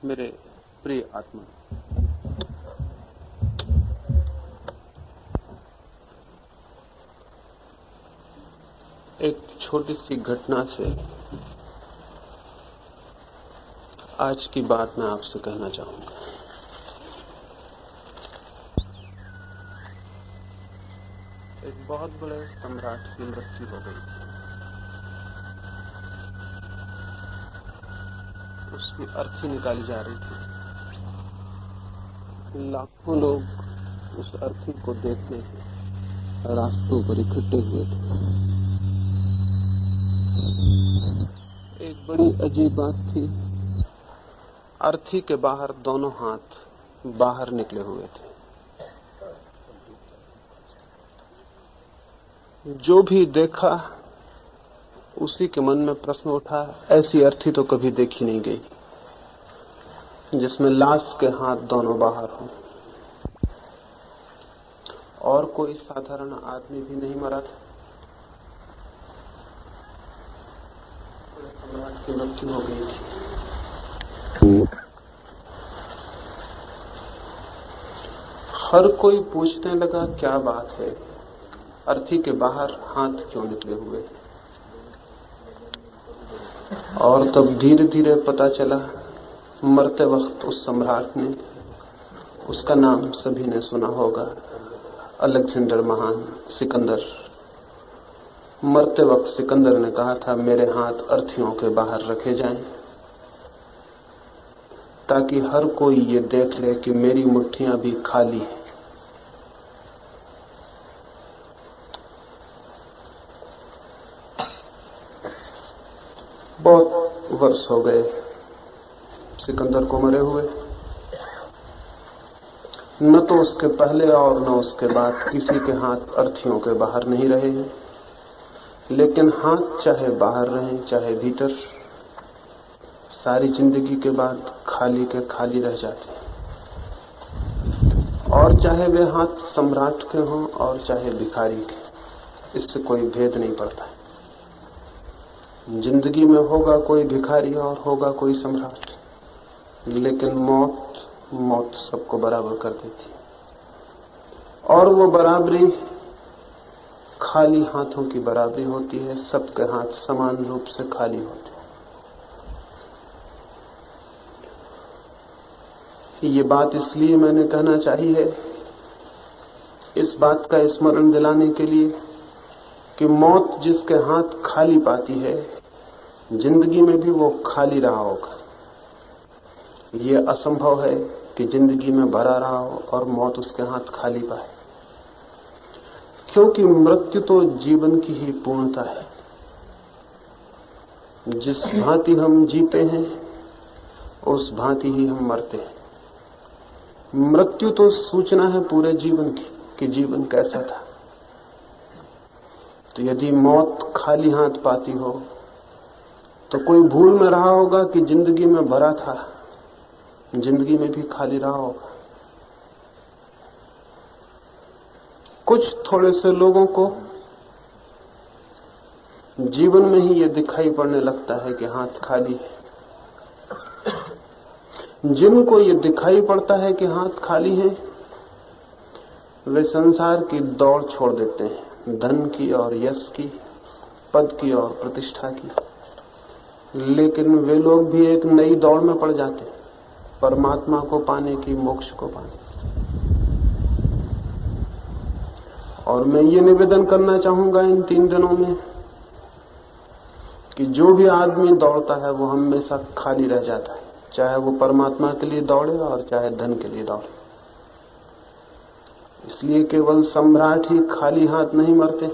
मेरे प्रिय आत्मा, एक छोटी सी घटना से आज की बात मैं आपसे कहना चाहूंगा। एक बहुत बड़े सम्राट की मृत्यु हो गई थी। उसकी अर्थी निकाली जा रही थी। लाखों लोग उस अर्थी को देखने रास्तों पर इकट्ठे हुए थे। एक बड़ी अजीब बात थी, अर्थी के बाहर दोनों हाथ बाहर निकले हुए थे। जो भी देखा उसी के मन में प्रश्न उठा, ऐसी अर्थी तो कभी देखी नहीं गई जिसमें लाश के हाथ दोनों बाहर हों। और कोई साधारण आदमी भी नहीं मरा था। सम्राट की मृत्यु हो गई थी। हर कोई पूछने लगा, क्या बात है, अर्थी के बाहर हाथ क्यों निकले हुए? और तब धीरे धीरे पता चला, मरते वक्त उस सम्राट ने, उसका नाम सभी ने सुना होगा, अलेक्जेंडर महान, सिकंदर। मरते वक्त सिकंदर ने कहा था, मेरे हाथ अर्थियों के बाहर रखे जाएं ताकि हर कोई ये देख ले कि मेरी मुट्ठियां भी खाली हैं। बहुत वर्ष हो गए सिकंदर को मरे हुए। न तो उसके पहले और न उसके बाद किसी के हाथ अर्थियों के बाहर नहीं रहे हैं, लेकिन हाथ चाहे बाहर रहें चाहे भीतर, सारी जिंदगी के बाद खाली के खाली रह जाते हैं। और चाहे वे हाथ सम्राट के हों और चाहे भिखारी के, इससे कोई भेद नहीं पड़ता है। जिंदगी में होगा कोई भिखारी और होगा कोई सम्राट, लेकिन मौत सबको बराबर कर देती है। और वो बराबरी खाली हाथों की बराबरी होती है। सबके हाथ समान रूप से खाली होते हैं। ये बात इसलिए मैंने कहना चाहिए है, इस बात का स्मरण दिलाने के लिए कि मौत जिसके हाथ खाली पाती है, जिंदगी में भी वो खाली रहा होगा। ये असंभव है कि जिंदगी में भरा रहा हो और मौत उसके हाथ खाली पाए, क्योंकि मृत्यु तो जीवन की ही पूर्णता है। जिस भांति हम जीते हैं उस भांति ही हम मरते हैं। मृत्यु तो सूचना है पूरे जीवन की कि जीवन कैसा था। तो यदि मौत खाली हाथ पाती हो तो कोई भूल में रहा होगा कि जिंदगी में भरा था, जिंदगी में भी खाली रहा होगा। कुछ थोड़े से लोगों को जीवन में ही ये दिखाई पड़ने लगता है कि हाथ खाली है। जिनको ये दिखाई पड़ता है कि हाथ खाली है, वे संसार की दौड़ छोड़ देते हैं, धन की और यश की, पद की और प्रतिष्ठा की। लेकिन वे लोग भी एक नई दौड़ में पड़ जाते हैं, परमात्मा को पाने की, मोक्ष को पाने की। और मैं ये निवेदन करना चाहूंगा इन 3 दिनों में कि जो भी आदमी दौड़ता है वो हमेशा खाली रह जाता है, चाहे वो परमात्मा के लिए दौड़े और चाहे धन के लिए दौड़े। इसलिए केवल सम्राट ही खाली हाथ नहीं मरते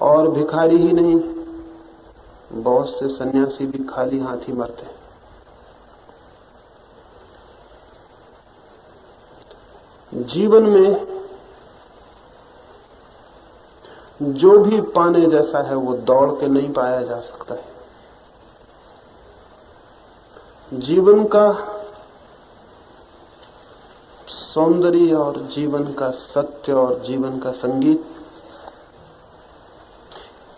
और भिखारी ही नहीं, बहुत से सन्यासी भी खाली हाथ ही मरते हैं। जीवन में जो भी पाने जैसा है वो दौड़ के नहीं पाया जा सकता है। जीवन का सौंदर्य और जीवन का सत्य और जीवन का संगीत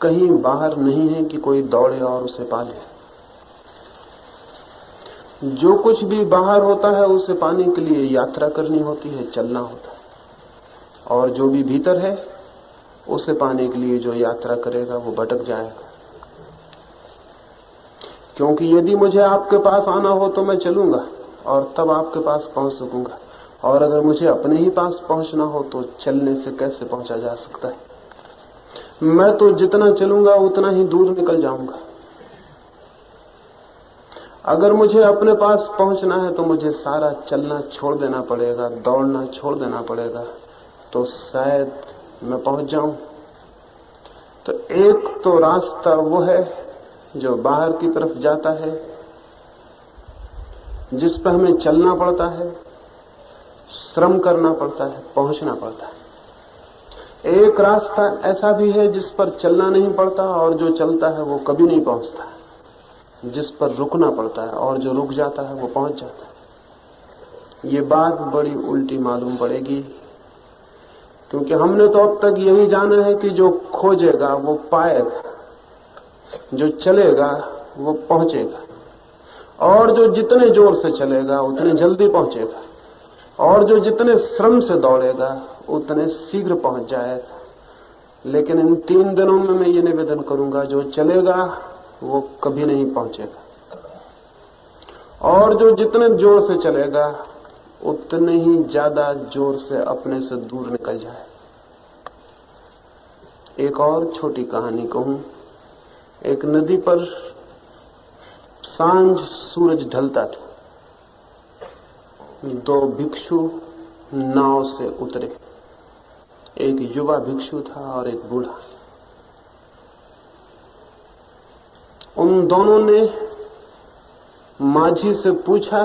कहीं बाहर नहीं है कि कोई दौड़े और उसे पाले। जो कुछ भी बाहर होता है उसे पाने के लिए यात्रा करनी होती है, चलना होता है। और जो भी भीतर है उसे पाने के लिए जो यात्रा करेगा वो भटक जाएगा। क्योंकि यदि मुझे आपके पास आना हो तो मैं चलूंगा और तब आपके पास पहुंच सकूंगा, और अगर मुझे अपने ही पास पहुंचना हो तो चलने से कैसे पहुंचा जा सकता है? मैं तो जितना चलूंगा उतना ही दूर निकल जाऊंगा। अगर मुझे अपने पास पहुंचना है तो मुझे सारा चलना छोड़ देना पड़ेगा, दौड़ना छोड़ देना पड़ेगा, तो शायद मैं पहुंच जाऊं। तो एक तो रास्ता वो है जो बाहर की तरफ जाता है, जिस पर हमें चलना पड़ता है, श्रम करना पड़ता है, पहुंचना पड़ता है। एक रास्ता ऐसा भी है जिस पर चलना नहीं पड़ता और जो चलता है वो कभी नहीं पहुंचता, जिस पर रुकना पड़ता है और जो रुक जाता है वो पहुंच जाता है। ये बात बड़ी उल्टी मालूम पड़ेगी, क्योंकि हमने तो अब तक यही जाना है कि जो खोजेगा वो पाएगा, जो चलेगा वो पहुंचेगा, और जो जितने जोर से चलेगा उतने जल्दी पहुंचेगा, और जो जितने श्रम से दौड़ेगा उतने शीघ्र पहुंच जाएगा। लेकिन इन 3 दिनों में मैं ये निवेदन करूंगा, जो चलेगा वो कभी नहीं पहुंचेगा, और जो जितने जोर से चलेगा उतने ही ज्यादा जोर से अपने से दूर निकल जाए। एक और छोटी कहानी कहूं। एक नदी पर सांझ सूरज ढलता था। 2 भिक्षु नाव से उतरे, एक युवा भिक्षु था और एक बूढ़ा। उन दोनों ने माझी से पूछा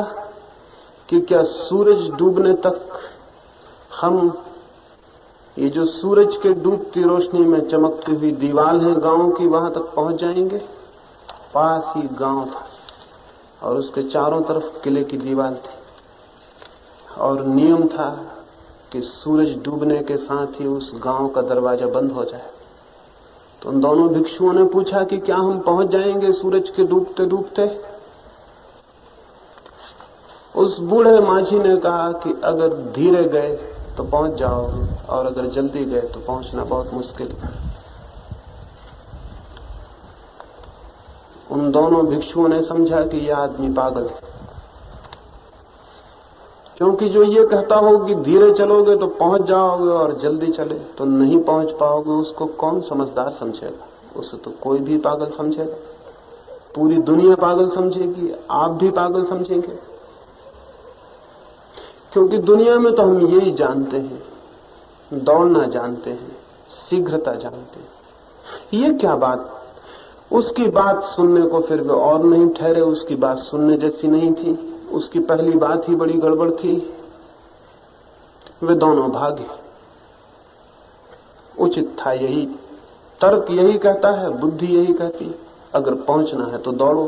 कि क्या सूरज डूबने तक हम ये जो सूरज के डूबती रोशनी में चमकती हुई दीवार है गांव की, वहां तक पहुंच जाएंगे? पास ही गांव था और उसके चारों तरफ किले की दीवार थी, और नियम था कि सूरज डूबने के साथ ही उस गांव का दरवाजा बंद हो जाए। तो उन दोनों भिक्षुओं ने पूछा कि क्या हम पहुंच जाएंगे सूरज के डूबते डूबते? उस बूढ़े माझी ने कहा कि अगर धीरे गए तो पहुंच जाओगे, और अगर जल्दी गए तो पहुंचना बहुत मुश्किल है। उन दोनों भिक्षुओं ने समझा कि यह आदमी पागल है, क्योंकि जो ये कहता हो कि धीरे चलोगे तो पहुंच जाओगे और जल्दी चले तो नहीं पहुंच पाओगे, उसको कौन समझदार समझेगा? उसे तो कोई भी पागल समझेगा, पूरी दुनिया पागल समझेगी, आप भी पागल समझेंगे। क्योंकि दुनिया में तो हम यही जानते हैं, दौड़ना जानते हैं, शीघ्रता जानते हैं। ये क्या बात? उसकी बात सुनने को फिर वे और नहीं ठहरे, उसकी बात सुनने जैसी नहीं थी, उसकी पहली बात ही बड़ी गड़बड़ थी। वे दोनों भागे। उचित था यही, तर्क यही कहता है, बुद्धि यही कहती है, अगर पहुंचना है तो दौड़ो।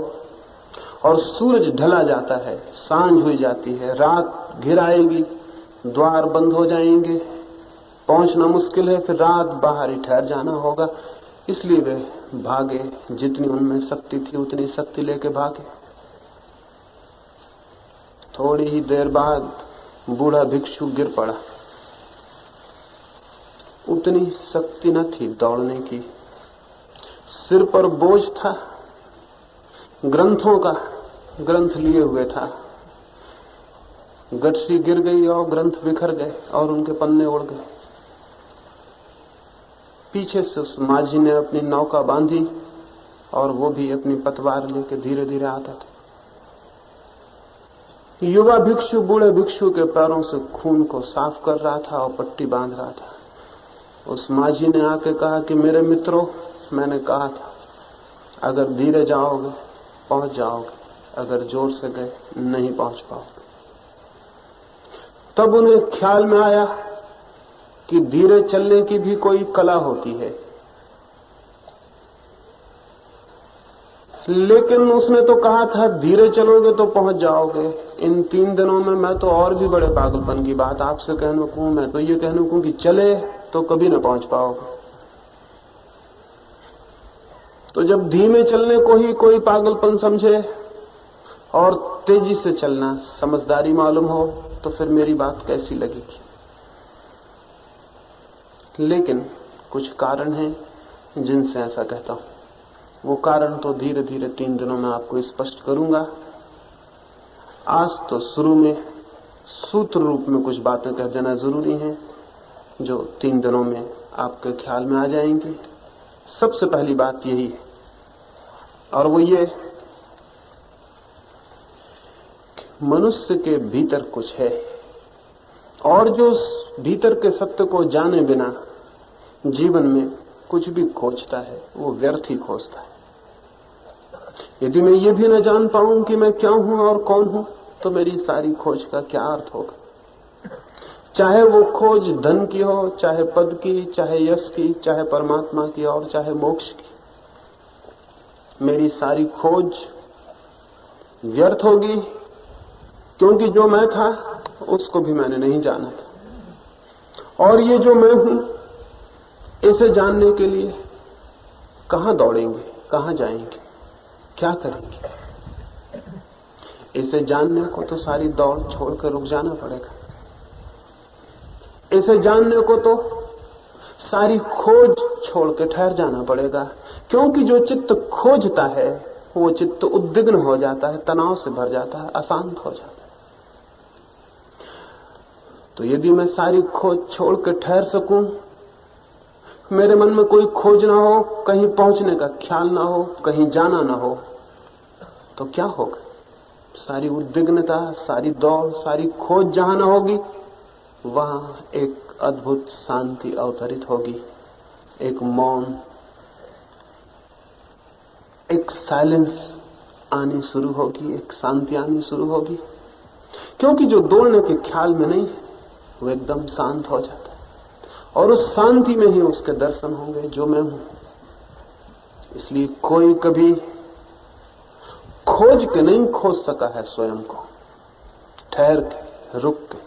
और सूरज ढला जाता है, सांझ हुई जाती है, रात घिर आएगी, द्वार बंद हो जाएंगे, पहुंचना मुश्किल है, फिर रात बाहर ही ठहर जाना होगा। इसलिए वे भागे, जितनी उनमें शक्ति थी उतनी शक्ति लेके भागे। थोड़ी ही देर बाद बूढ़ा भिक्षु गिर पड़ा। उतनी शक्ति न थी दौड़ने की, सिर पर बोझ था, ग्रंथों का ग्रंथ लिए हुए था। गठरी गिर गई और ग्रंथ बिखर गए और उनके पन्ने उड़ गए। पीछे से उस माझी ने अपनी नौका बांधी और वो भी अपनी पतवार लेके धीरे धीरे आता था। युवा भिक्षु बूढ़े भिक्षु के पैरों से खून को साफ कर रहा था और पट्टी बांध रहा था। उस माझी ने आके कहा कि मेरे मित्रों, मैंने कहा था अगर धीरे जाओगे पहुंच जाओगे, अगर जोर से गए नहीं पहुंच पाओगे। तब उन्हें ख्याल में आया कि धीरे चलने की भी कोई कला होती है। लेकिन उसने तो कहा था धीरे चलोगे तो पहुंच जाओगे। इन 3 दिनों में मैं तो और भी बड़े पागलपन की बात आपसे कहने को, मैं तो ये कहने को कि चले तो कभी ना पहुंच पाओगे। तो जब धीमे चलने को ही कोई पागलपन समझे और तेजी से चलना समझदारी मालूम हो तो फिर मेरी बात कैसी लगेगी। लेकिन कुछ कारण हैं जिनसे ऐसा कहता हूं। वो कारण तो धीरे धीरे 3 दिनों में आपको स्पष्ट करूंगा। आज तो शुरू में सूत्र रूप में कुछ बातें कह देना जरूरी है जो 3 दिनों में आपके ख्याल में आ जाएंगी। सबसे पहली बात यही है, और वो ये कि मनुष्य के भीतर कुछ है, और जो उस भीतर के सत्य को जाने बिना जीवन में कुछ भी खोजता है वो व्यर्थ ही खोजता है। यदि मैं ये भी न जान पाऊं कि मैं क्या हूं और कौन हूं तो मेरी सारी खोज का क्या अर्थ होगा। चाहे वो खोज धन की हो, चाहे पद की, चाहे यश की, चाहे परमात्मा की और चाहे मोक्ष की, मेरी सारी खोज व्यर्थ होगी, क्योंकि जो मैं था उसको भी मैंने नहीं जाना था। और ये जो मैं हूं इसे जानने के लिए कहां दौड़ेंगे, कहां जाएंगे, क्या करेंगे। इसे जानने को तो सारी दौड़ छोड़कर रुक जाना पड़ेगा। इसे जानने को तो सारी खोज छोड़ के ठहर जाना पड़ेगा, क्योंकि जो चित्त खोजता है वो चित्त उद्विग्न हो जाता है, तनाव से भर जाता है, अशांत हो जाता है। तो यदि मैं सारी खोज छोड़ के ठहर सकूं, मेरे मन में कोई खोज ना हो, कहीं पहुंचने का ख्याल ना हो, कहीं जाना ना हो, तो क्या होगा। सारी उद्विग्नता, सारी दौड़, सारी खोज जहां ना होगी वहां एक अद्भुत शांति अवतरित होगी, एक मौन, एक साइलेंस आनी शुरू होगी, एक शांति आनी शुरू होगी। क्योंकि जो दौड़ने के ख्याल में नहीं है वो एकदम शांत हो जाता है, और उस शांति में ही उसके दर्शन होंगे जो मैं हूं। इसलिए कोई कभी खोज के नहीं खोज सका है स्वयं को, ठहर के, रुक के।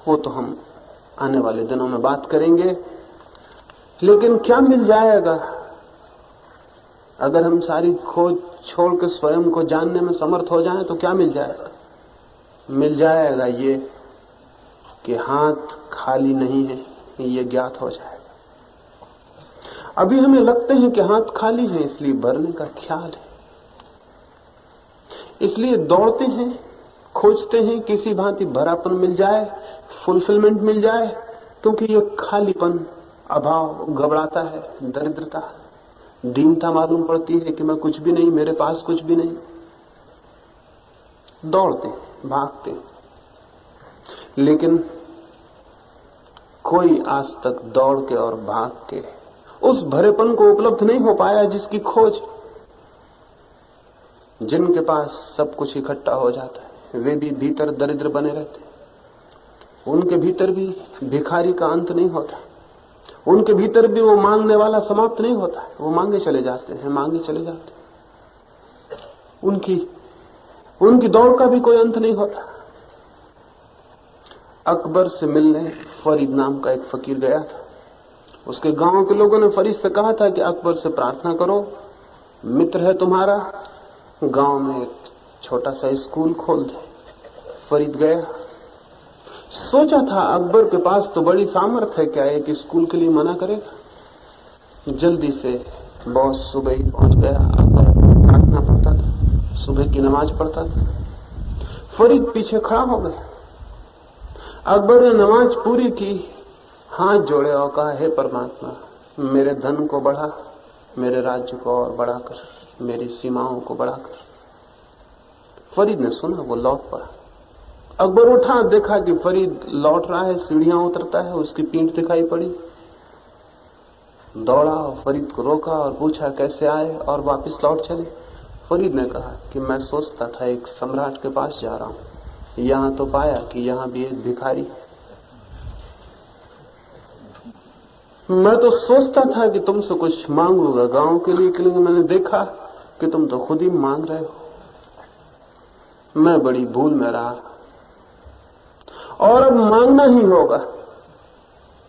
वो तो हम आने वाले दिनों में बात करेंगे। लेकिन क्या मिल जाएगा अगर हम सारी खोज छोड़ के स्वयं को जानने में समर्थ हो जाएं? तो क्या मिल जाएगा? मिल जाएगा ये कि हाथ खाली नहीं है, ये ज्ञात हो जाएगा। अभी हमें लगते हैं कि हाथ खाली है, इसलिए भरने का ख्याल है, इसलिए दौड़ते हैं, खोजते हैं, किसी भांति भरापन मिल जाए, फुलफिलमेंट मिल जाए, क्योंकि ये खालीपन, अभाव घबराता है, दरिद्रता, दीनता मालूम पड़ती है कि मैं कुछ भी नहीं, मेरे पास कुछ भी नहीं। दौड़ते, भागते, लेकिन कोई आज तक दौड़ के और भाग के उस भरेपन को उपलब्ध नहीं हो पाया जिसकी खोज। जिनके पास सब कुछ इकट्ठा हो जाता है वे भी भीतर दरिद्र बने रहते, उनके भीतर भी भिखारी का अंत नहीं होता, उनके भीतर भी वो मांगने वाला समाप्त नहीं होता, वो मांगे चले जाते हैं, मांगे चले जाते हैं। उनकी दौड़ का भी कोई अंत नहीं होता। अकबर से मिलने फरीद नाम का एक फकीर गया था। उसके गांव के लोगों ने फरीद से कहा था कि अकबर से प्रार्थना करो, मित्र है तुम्हारा, गांव में एक छोटा सा स्कूल खोल दे। फरीद गया, सोचा था अकबर के पास तो बड़ी सामर्थ्य है, क्या एक स्कूल के लिए मना करेगा। जल्दी से बॉस सुबह ही पहुंच गया। अकबर प्रार्थना पढ़ता था, सुबह की नमाज पढ़ता था। फरीद पीछे खड़ा हो गया। अकबर ने नमाज पूरी की, हाथ जोड़े और कहा, हे परमात्मा, मेरे धन को बढ़ा, मेरे राज्य को और बढ़ाकर, मेरी सीमाओं को बढ़ाकर। फरीद ने सुना, वो लौट पड़ा। अकबर उठा, देखा कि फरीद लौट रहा है, सीढ़ियां उतरता है, उसकी पीठ दिखाई पड़ी। दौड़ा और फरीद को रोका और पूछा कैसे आए और वापस लौट चले। फरीद ने कहा कि मैं सोचता था एक सम्राट के पास जा रहा हूं, यहां तो पाया कि यहां भी एक भिखारी। मैं तो सोचता था कि तुमसे कुछ मांगूंगा गांव के लिए, लेकिन मैंने देखा कि तुम तो खुद ही मांग रहे हो। मैं बड़ी भूल में रहा, और अब मांगना ही होगा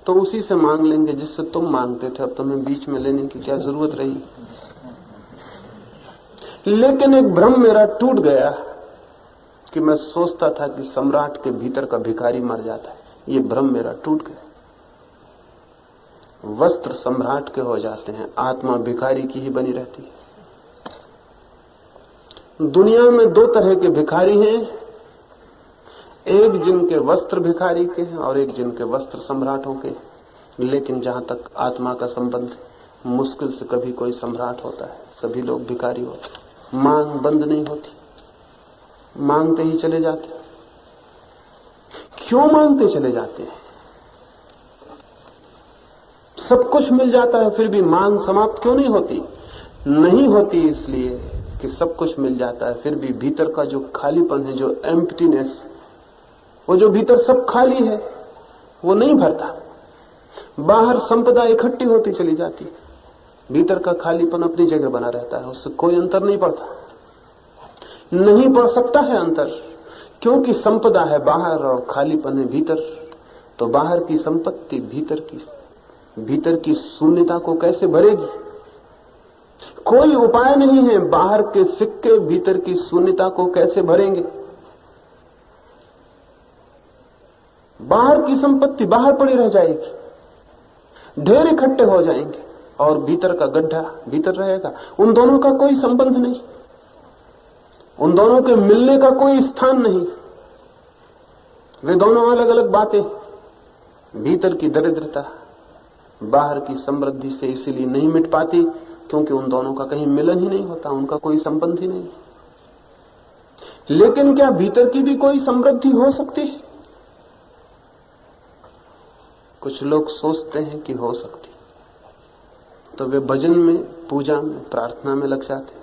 तो उसी से मांग लेंगे जिससे तुम मांगते थे। अब तुम्हें बीच में लेने की क्या जरूरत रही। लेकिन एक भ्रम मेरा टूट गया कि मैं सोचता था कि सम्राट के भीतर का भिखारी मर जाता है। ये भ्रम मेरा टूट गया। वस्त्र सम्राट के हो जाते हैं, आत्मा भिखारी की ही बनी रहती है। दुनिया में दो तरह के भिखारी हैं, एक जिनके वस्त्र भिखारी के हैं और एक जिनके वस्त्र सम्राटों के। लेकिन जहां तक आत्मा का संबंध, मुश्किल से कभी कोई सम्राट होता है, सभी लोग भिखारी होते हैं। मांग बंद नहीं होती, मांगते ही चले जाते। क्यों मांगते चले जाते हैं? सब कुछ मिल जाता है फिर भी मांग समाप्त क्यों नहीं होती? नहीं होती इसलिए कि सब कुछ मिल जाता है फिर भी भीतर का जो खालीपन है, जो एम्प्टीनेस, वो जो भीतर सब खाली है वो नहीं भरता। बाहर संपदा इकट्ठी होती चली जाती है, भीतर का खालीपन अपनी जगह बना रहता है, उससे कोई अंतर नहीं पड़ता। नहीं पड़ सकता है अंतर, क्योंकि संपदा है बाहर और खालीपन है भीतर। तो बाहर की संपत्ति भीतर की शून्यता को कैसे भरेगी? कोई उपाय नहीं है। बाहर के सिक्के भीतर की शून्यता को कैसे भरेंगे? बाहर की संपत्ति बाहर पड़ी रह जाएगी, ढेर इकट्ठे हो जाएंगे और भीतर का गड्ढा भीतर रहेगा। उन दोनों का कोई संबंध नहीं, उन दोनों के मिलने का कोई स्थान नहीं। वे दोनों अलग अलग बातें। भीतर की दरिद्रता बाहर की समृद्धि से इसीलिए नहीं मिट पाती क्योंकि उन दोनों का कहीं मिलन ही नहीं होता, उनका कोई संबंध ही नहीं। लेकिन क्या भीतर की भी कोई समृद्धि हो सकती है? कुछ लोग सोचते हैं कि हो सकती, तो वे भजन में, पूजा में, प्रार्थना में लग जाते हैं।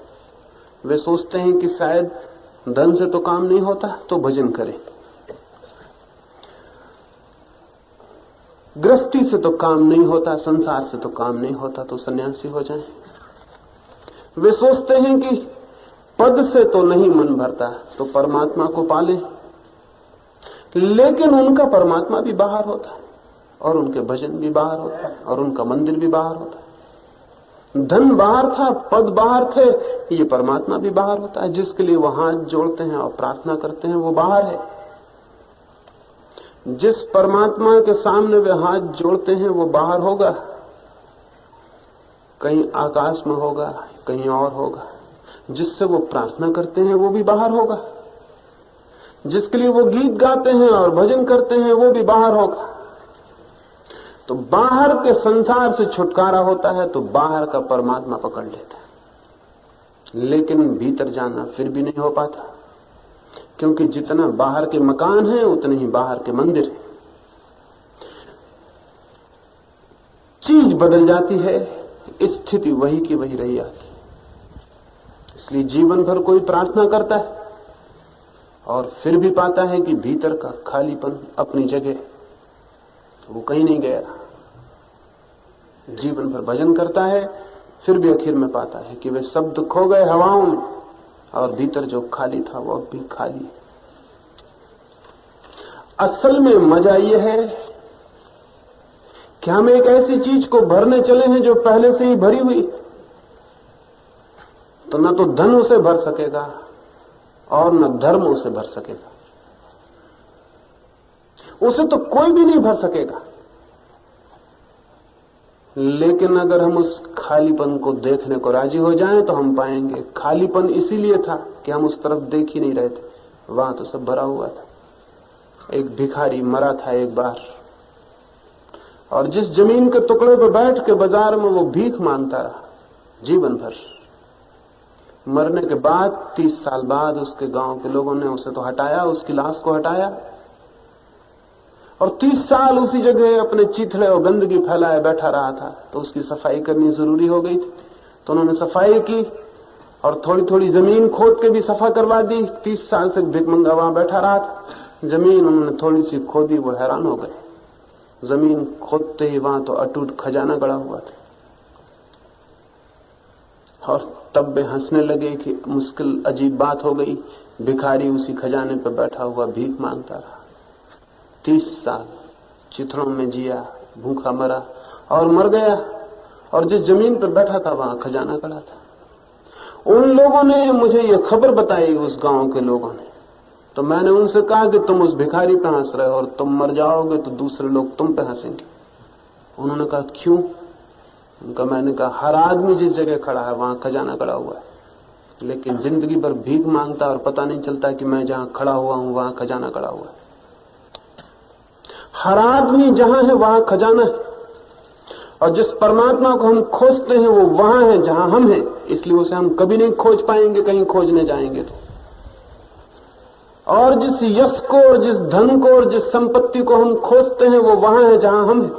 वे सोचते हैं कि शायद धन से तो काम नहीं होता तो भजन करें, गृहस्थी से तो काम नहीं होता, संसार से तो काम नहीं होता तो सन्यासी हो जाएं। वे सोचते हैं कि पद से तो नहीं मन भरता तो परमात्मा को पालें। लेकिन उनका परमात्मा भी बाहर होता है और उनके भजन भी बाहर होता है और उनका मंदिर भी बाहर होता है। धन बाहर था, पद बाहर थे, ये परमात्मा भी बाहर होता है। जिसके लिए वो हाथ जोड़ते हैं और प्रार्थना करते हैं वो बाहर है। जिस परमात्मा के सामने वे हाथ जोड़ते हैं वो बाहर होगा, कहीं आकाश में होगा, कहीं और होगा। जिससे वो प्रार्थना करते हैं वो भी बाहर होगा, जिसके लिए वो गीत गाते हैं और भजन करते हैं वो भी बाहर होगा। तो बाहर के संसार से छुटकारा होता है तो बाहर का परमात्मा पकड़ लेता है। लेकिन भीतर जाना फिर भी नहीं हो पाता, क्योंकि जितना बाहर के मकान हैं उतने ही बाहर के मंदिर हैं। चीज बदल जाती है, स्थिति वही की वही रही आती। इसलिए जीवन भर कोई प्रार्थना करता है और फिर भी पाता है कि भीतर का खालीपन अपनी जगह, वो कहीं नहीं गया। जीवन भर भजन करता है फिर भी आखिर में पाता है कि वे शब्द खो गए हवाओं में और भीतर जो खाली था वो अब भी खाली है। असल में मजा यह है कि हम एक ऐसी चीज को भरने चले हैं जो पहले से ही भरी हुई, तो न तो धन उसे भर सकेगा और न धर्म उसे भर सकेगा। उसे तो कोई भी नहीं भर सकेगा। लेकिन अगर हम उस खालीपन को देखने को राजी हो जाएं तो हम पाएंगे खालीपन इसीलिए था कि हम उस तरफ देख ही नहीं रहे थे, वहां तो सब भरा हुआ था। एक भिखारी मरा था एक बार, और जिस जमीन के टुकड़े पर बैठ के बाजार में वो भीख मांगता रहा जीवन भर, मरने के बाद 30 साल बाद उसके गांव के लोगों ने उसे तो हटाया, उसकी लाश को हटाया, और 30 साल उसी जगह अपने चीथड़े और गंदगी फैलाए बैठा रहा था। तो उसकी सफाई करनी जरूरी हो गई थी, तो उन्होंने सफाई की और थोड़ी थोड़ी जमीन खोद के भी सफा करवा दी। 30 साल से भिखमंगा वहां बैठा रहा था। जमीन उन्होंने थोड़ी सी खोदी, वो हैरान हो गए। जमीन खोदते ही वहां तो अटूट खजाना गड़ा हुआ था, और तब वे हंसने लगे कि मुश्किल अजीब बात हो गई, भिखारी उसी खजाने पर बैठा हुआ भीख मांगता रहा। 30 साल चिथड़ों में जिया, भूखा मरा और मर गया, और जिस जमीन पर बैठा था वहां खजाना गड़ा था। उन लोगों ने मुझे ये खबर बताई, उस गांव के लोगों ने, तो मैंने उनसे कहा कि तुम उस भिखारी पे हंस रहे हो और तुम मर जाओगे तो दूसरे लोग तुम पे हंसेंगे। उन्होंने कहा क्यों? उनका मैंने कहा हर आदमी जिस जगह खड़ा है वहां खजाना खड़ा हुआ है, लेकिन जिंदगी भर भीख मांगता और पता नहीं चलता कि मैं जहां खड़ा हुआ हूं वहां खजाना खड़ा हुआ है। हर आदमी जहां है वहां खजाना है, और जिस परमात्मा को हम खोजते हैं वो वहां है जहां हम हैं, इसलिए उसे हम कभी नहीं खोज पाएंगे कहीं खोजने जाएंगे तो। और जिस यश को और जिस धन को और जिस संपत्ति को हम खोजते हैं वो वहां है जहां हम हैं,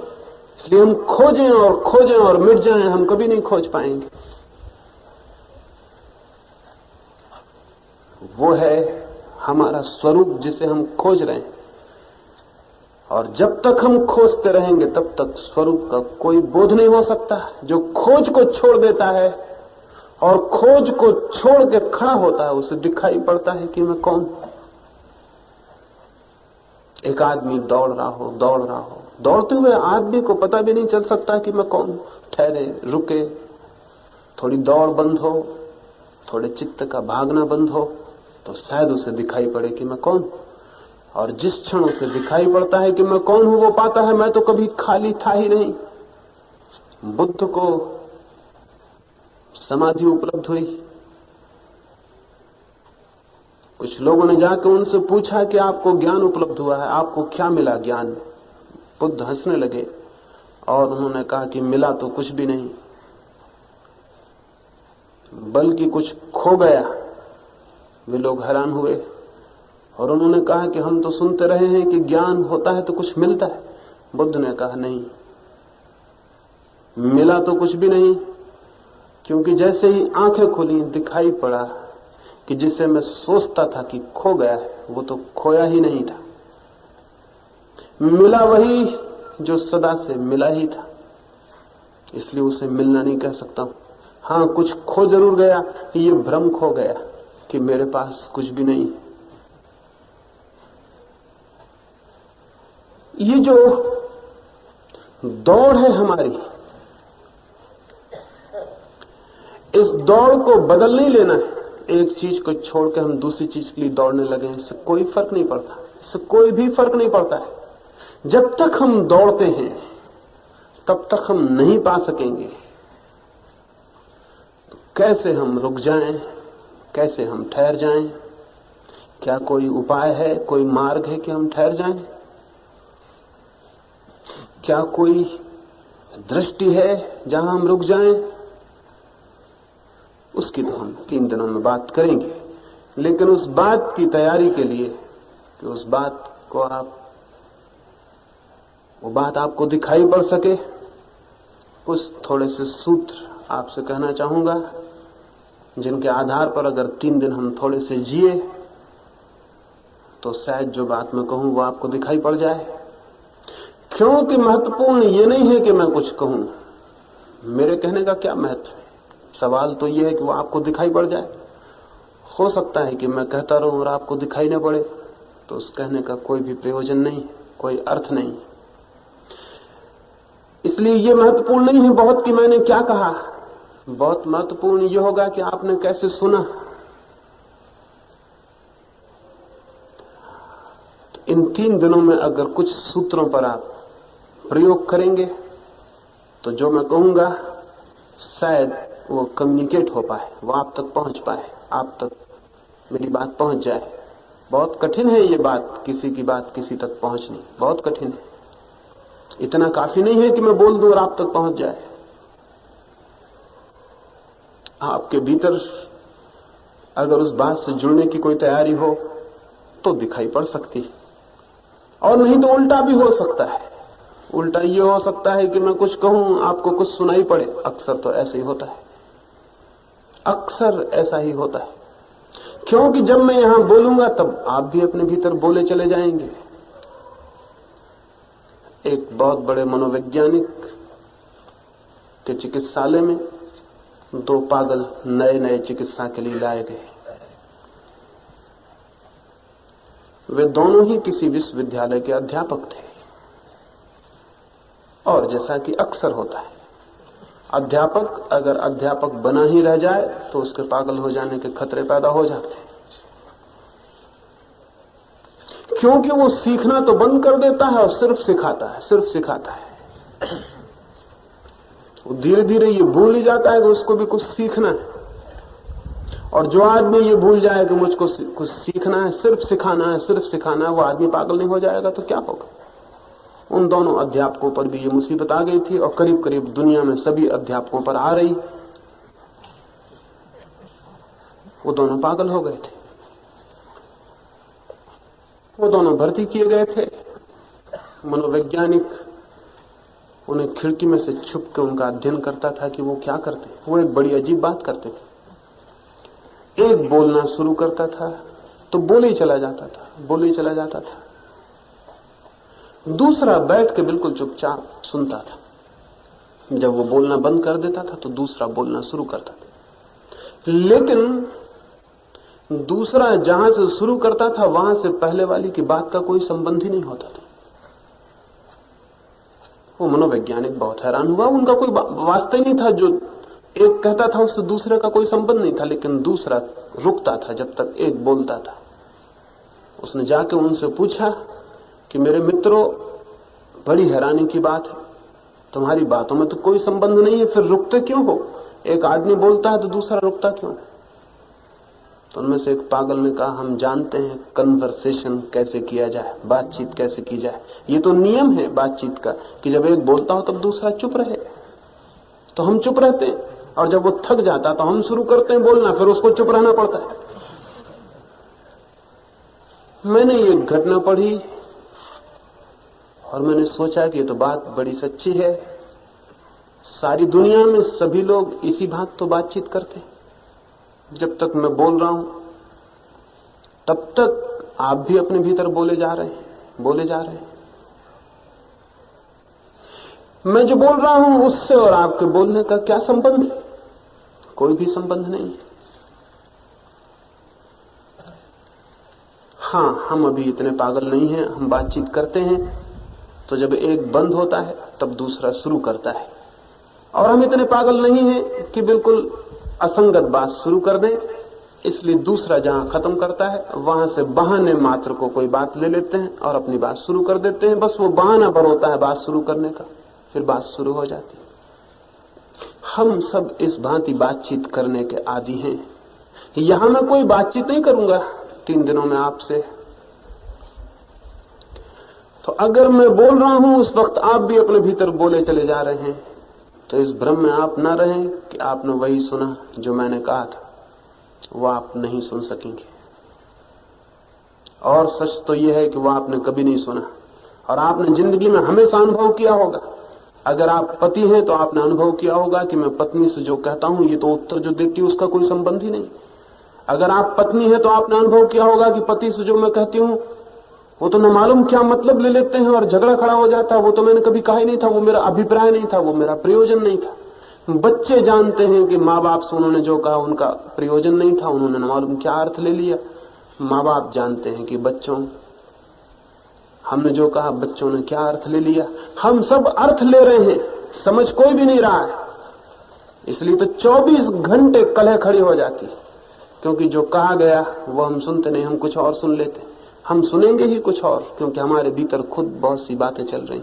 इसलिए हम खोजें और मिट जाएं, हम कभी नहीं खोज पाएंगे। वो है हमारा स्वरूप जिसे हम खोज रहे हैं, और जब तक हम खोजते रहेंगे तब तक स्वरूप का कोई बोध नहीं हो सकता। जो खोज को छोड़ देता है और खोज को छोड़ के खड़ा होता है उसे दिखाई पड़ता है कि मैं कौन। एक आदमी दौड़ रहा हो, दौड़ते हुए आदमी को पता भी नहीं चल सकता कि मैं कौन। ठहरे, रुके, थोड़ी दौड़ बंद हो, थोड़े चित्त का भागना बंद हो, तो शायद उसे दिखाई पड़े कि मैं कौन। और जिस क्षण उसे दिखाई पड़ता है कि मैं कौन हूं, वो पाता है मैं तो कभी खाली था ही नहीं। बुद्ध को समाधि उपलब्ध हुई। कुछ लोगों ने जाकर उनसे पूछा कि आपको ज्ञान उपलब्ध हुआ है, आपको क्या मिला ज्ञान में? बुद्ध हंसने लगे और उन्होंने कहा कि मिला तो कुछ भी नहीं, बल्कि कुछ खो गया। वे लोग हैरान हुए और उन्होंने कहा कि हम तो सुनते रहे हैं कि ज्ञान होता है तो कुछ मिलता है। बुद्ध ने कहा नहीं, मिला तो कुछ भी नहीं, क्योंकि जैसे ही आंखें खुली दिखाई पड़ा कि जिसे मैं सोचता था कि खो गया है वो तो खोया ही नहीं था। मिला वही जो सदा से मिला ही था, इसलिए उसे मिलना नहीं कह सकता हूं। हां, कुछ खो जरूर गया, ये भ्रम खो गया कि मेरे पास कुछ भी नहीं। ये जो दौड़ है हमारी, इस दौड़ को बदल नहीं लेना है। एक चीज को छोड़ के हम दूसरी चीज के लिए दौड़ने लगे, इससे कोई फर्क नहीं पड़ता, इससे कोई भी फर्क नहीं पड़ता है। जब तक हम दौड़ते हैं तब तक हम नहीं पा सकेंगे। तो कैसे हम रुक जाएं, कैसे हम ठहर जाएं? क्या कोई उपाय है, कोई मार्ग है कि हम ठहर जाएं? क्या कोई दृष्टि है जहां हम रुक जाएं? उसकी तो हम 3 दिनों में बात करेंगे, लेकिन उस बात की तैयारी के लिए कि उस बात को वो बात आपको दिखाई पड़ सके, कुछ थोड़े से सूत्र आपसे कहना चाहूंगा, जिनके आधार पर अगर 3 दिन हम थोड़े से जिए तो शायद जो बात मैं कहूं वो आपको दिखाई पड़ जाए। क्योंकि महत्वपूर्ण ये नहीं है कि मैं कुछ कहूं, मेरे कहने का क्या महत्व है। सवाल तो ये है कि वो आपको दिखाई पड़ जाए। हो सकता है कि मैं कहता रहूं और आपको दिखाई न पड़े, तो उस कहने का कोई भी प्रयोजन नहीं, कोई अर्थ नहीं। इसलिए ये महत्वपूर्ण नहीं है बहुत कि मैंने क्या कहा, बहुत महत्वपूर्ण ये होगा कि आपने कैसे सुना। तो इन 3 दिनों में अगर कुछ सूत्रों पर आप प्रयोग करेंगे तो जो मैं कहूंगा शायद वो कम्युनिकेट हो पाए, वो आप तक पहुंच पाए, आप तक मेरी बात पहुंच जाए। बहुत कठिन है ये बात, किसी की बात किसी तक पहुंचनी बहुत कठिन है। इतना काफी नहीं है कि मैं बोल दूं और आप तक पहुंच जाए। आपके भीतर अगर उस बात से जुड़ने की कोई तैयारी हो तो दिखाई पड़ सकती है, और नहीं तो उल्टा भी हो सकता है। उल्टा ये हो सकता है कि मैं कुछ कहूं, आपको कुछ सुनाई पड़े। अक्सर तो ऐसे ही होता है, अक्सर ऐसा ही होता है, क्योंकि जब मैं यहां बोलूंगा तब आप भी अपने भीतर बोले चले जाएंगे। एक बहुत बड़े मनोवैज्ञानिक के चिकित्सालय में 2 पागल नए चिकित्सा के लिए लाए गए। वे दोनों ही किसी विश्वविद्यालय के अध्यापक थे, और जैसा कि अक्सर होता है अध्यापक अगर अध्यापक बना ही रह जाए तो उसके पागल हो जाने के खतरे पैदा हो जाते हैं, क्योंकि वो सीखना तो बंद कर देता है और सिर्फ सिखाता है। वो धीरे धीरे ये भूल ही जाता है कि उसको भी कुछ सीखना है। और जो आदमी ये भूल जाए कि मुझको कुछ सीखना है, सिर्फ सिखाना है, वो आदमी पागल नहीं हो जाएगा तो क्या होगा। उन दोनों अध्यापकों पर भी ये मुसीबत आ गई थी और करीब करीब दुनिया में सभी अध्यापकों पर आ रही। वो दोनों पागल हो गए थे। वो दोनों भर्ती किए गए थे। मनोवैज्ञानिक उन्हें खिड़की में से छुप के उनका अध्ययन करता था कि वो क्या करते। वो एक बड़ी अजीब बात करते थे। एक बोलना शुरू करता था तो बोले ही चला जाता था, दूसरा बैठ के बिल्कुल चुपचाप सुनता था। जब वो बोलना बंद कर देता था तो दूसरा बोलना शुरू करता था। लेकिन दूसरा जहां से शुरू करता था वहां से पहले वाली की बात का कोई संबंध ही नहीं होता था। वो मनोवैज्ञानिक बहुत हैरान हुआ। उनका कोई वास्ता ही नहीं था। जो एक कहता था उससे दूसरे का कोई संबंध नहीं था, लेकिन दूसरा रुकता था जब तक एक बोलता था। उसने जाके उनसे पूछा कि मेरे मित्रों, बड़ी हैरानी की बात है, तुम्हारी बातों में तो कोई संबंध नहीं है, फिर रुकते क्यों हो? एक आदमी बोलता है तो दूसरा रुकता क्यों है? तो उनमें से एक पागल ने कहा, हम जानते हैं कन्वर्सेशन कैसे किया जाए, बातचीत कैसे की जाए। ये तो नियम है बातचीत का कि जब एक बोलता हो तब दूसरा चुप रहे। तो हम चुप रहते हैं, और जब वो थक जाता तो हम शुरू करते हैं बोलना, फिर उसको चुप रहना पड़ता है। मैंने ये घटना पढ़ी और मैंने सोचा कि ये तो बात बड़ी सच्ची है। सारी दुनिया में सभी लोग इसी बात तो बातचीत करते हैं। जब तक मैं बोल रहा हूं तब तक आप भी अपने भीतर बोले जा रहे हैं। मैं जो बोल रहा हूं उससे और आपके बोलने का क्या संबंध है? कोई भी संबंध नहीं है। हां, हम अभी इतने पागल नहीं हैं। हम बातचीत करते हैं तो जब एक बंद होता है तब दूसरा शुरू करता है, और हम इतने पागल नहीं हैं कि बिल्कुल असंगत बात शुरू कर दें। इसलिए दूसरा जहां खत्म करता है वहां से बहाने मात्र को कोई बात ले लेते हैं और अपनी बात शुरू कर देते हैं। बस वो बहाना पर होता है बात शुरू करने का, फिर बात शुरू हो जाती है। हम सब इस भांति बातचीत करने के आदी हैं। यहां मैं कोई बातचीत नहीं करूंगा 3 दिनों में आपसे, तो अगर मैं बोल रहा हूं उस वक्त आप भी अपने भीतर बोले चले जा रहे हैं, तो इस भ्रम में आप ना रहें कि आपने वही सुना जो मैंने कहा था। वो आप नहीं सुन सकेंगे। और सच तो यह है कि वो आपने कभी नहीं सुना, और आपने जिंदगी में हमेशा अनुभव किया होगा। अगर आप पति हैं तो आपने अनुभव किया होगा कि मैं पत्नी से जो कहता हूं ये तो उत्तर जो देती है उसका कोई संबंध ही नहीं। अगर आप पत्नी हैं तो आपने अनुभव किया होगा कि पति से जो मैं कहती हूं वो तो न मालूम क्या मतलब ले लेते हैं और झगड़ा खड़ा हो जाता है। वो तो मैंने कभी कहा ही नहीं था, वो मेरा अभिप्राय नहीं था, वो मेरा प्रयोजन नहीं था। बच्चे जानते हैं कि माँ बाप से उन्होंने जो कहा उनका प्रयोजन नहीं था, उन्होंने न मालूम क्या अर्थ ले लिया। माँ बाप जानते हैं कि बच्चों, हमने जो कहा बच्चों ने क्या अर्थ ले लिया। हम सब अर्थ ले रहे हैं, समझ कोई भी नहीं रहा है। इसलिए तो 24 घंटे कलह खड़ी हो जाती है, क्योंकि जो कहा गया वो हम सुनते नहीं, हम कुछ और सुन लेते। हम सुनेंगे ही कुछ और, क्योंकि हमारे भीतर खुद बहुत सी बातें चल रही,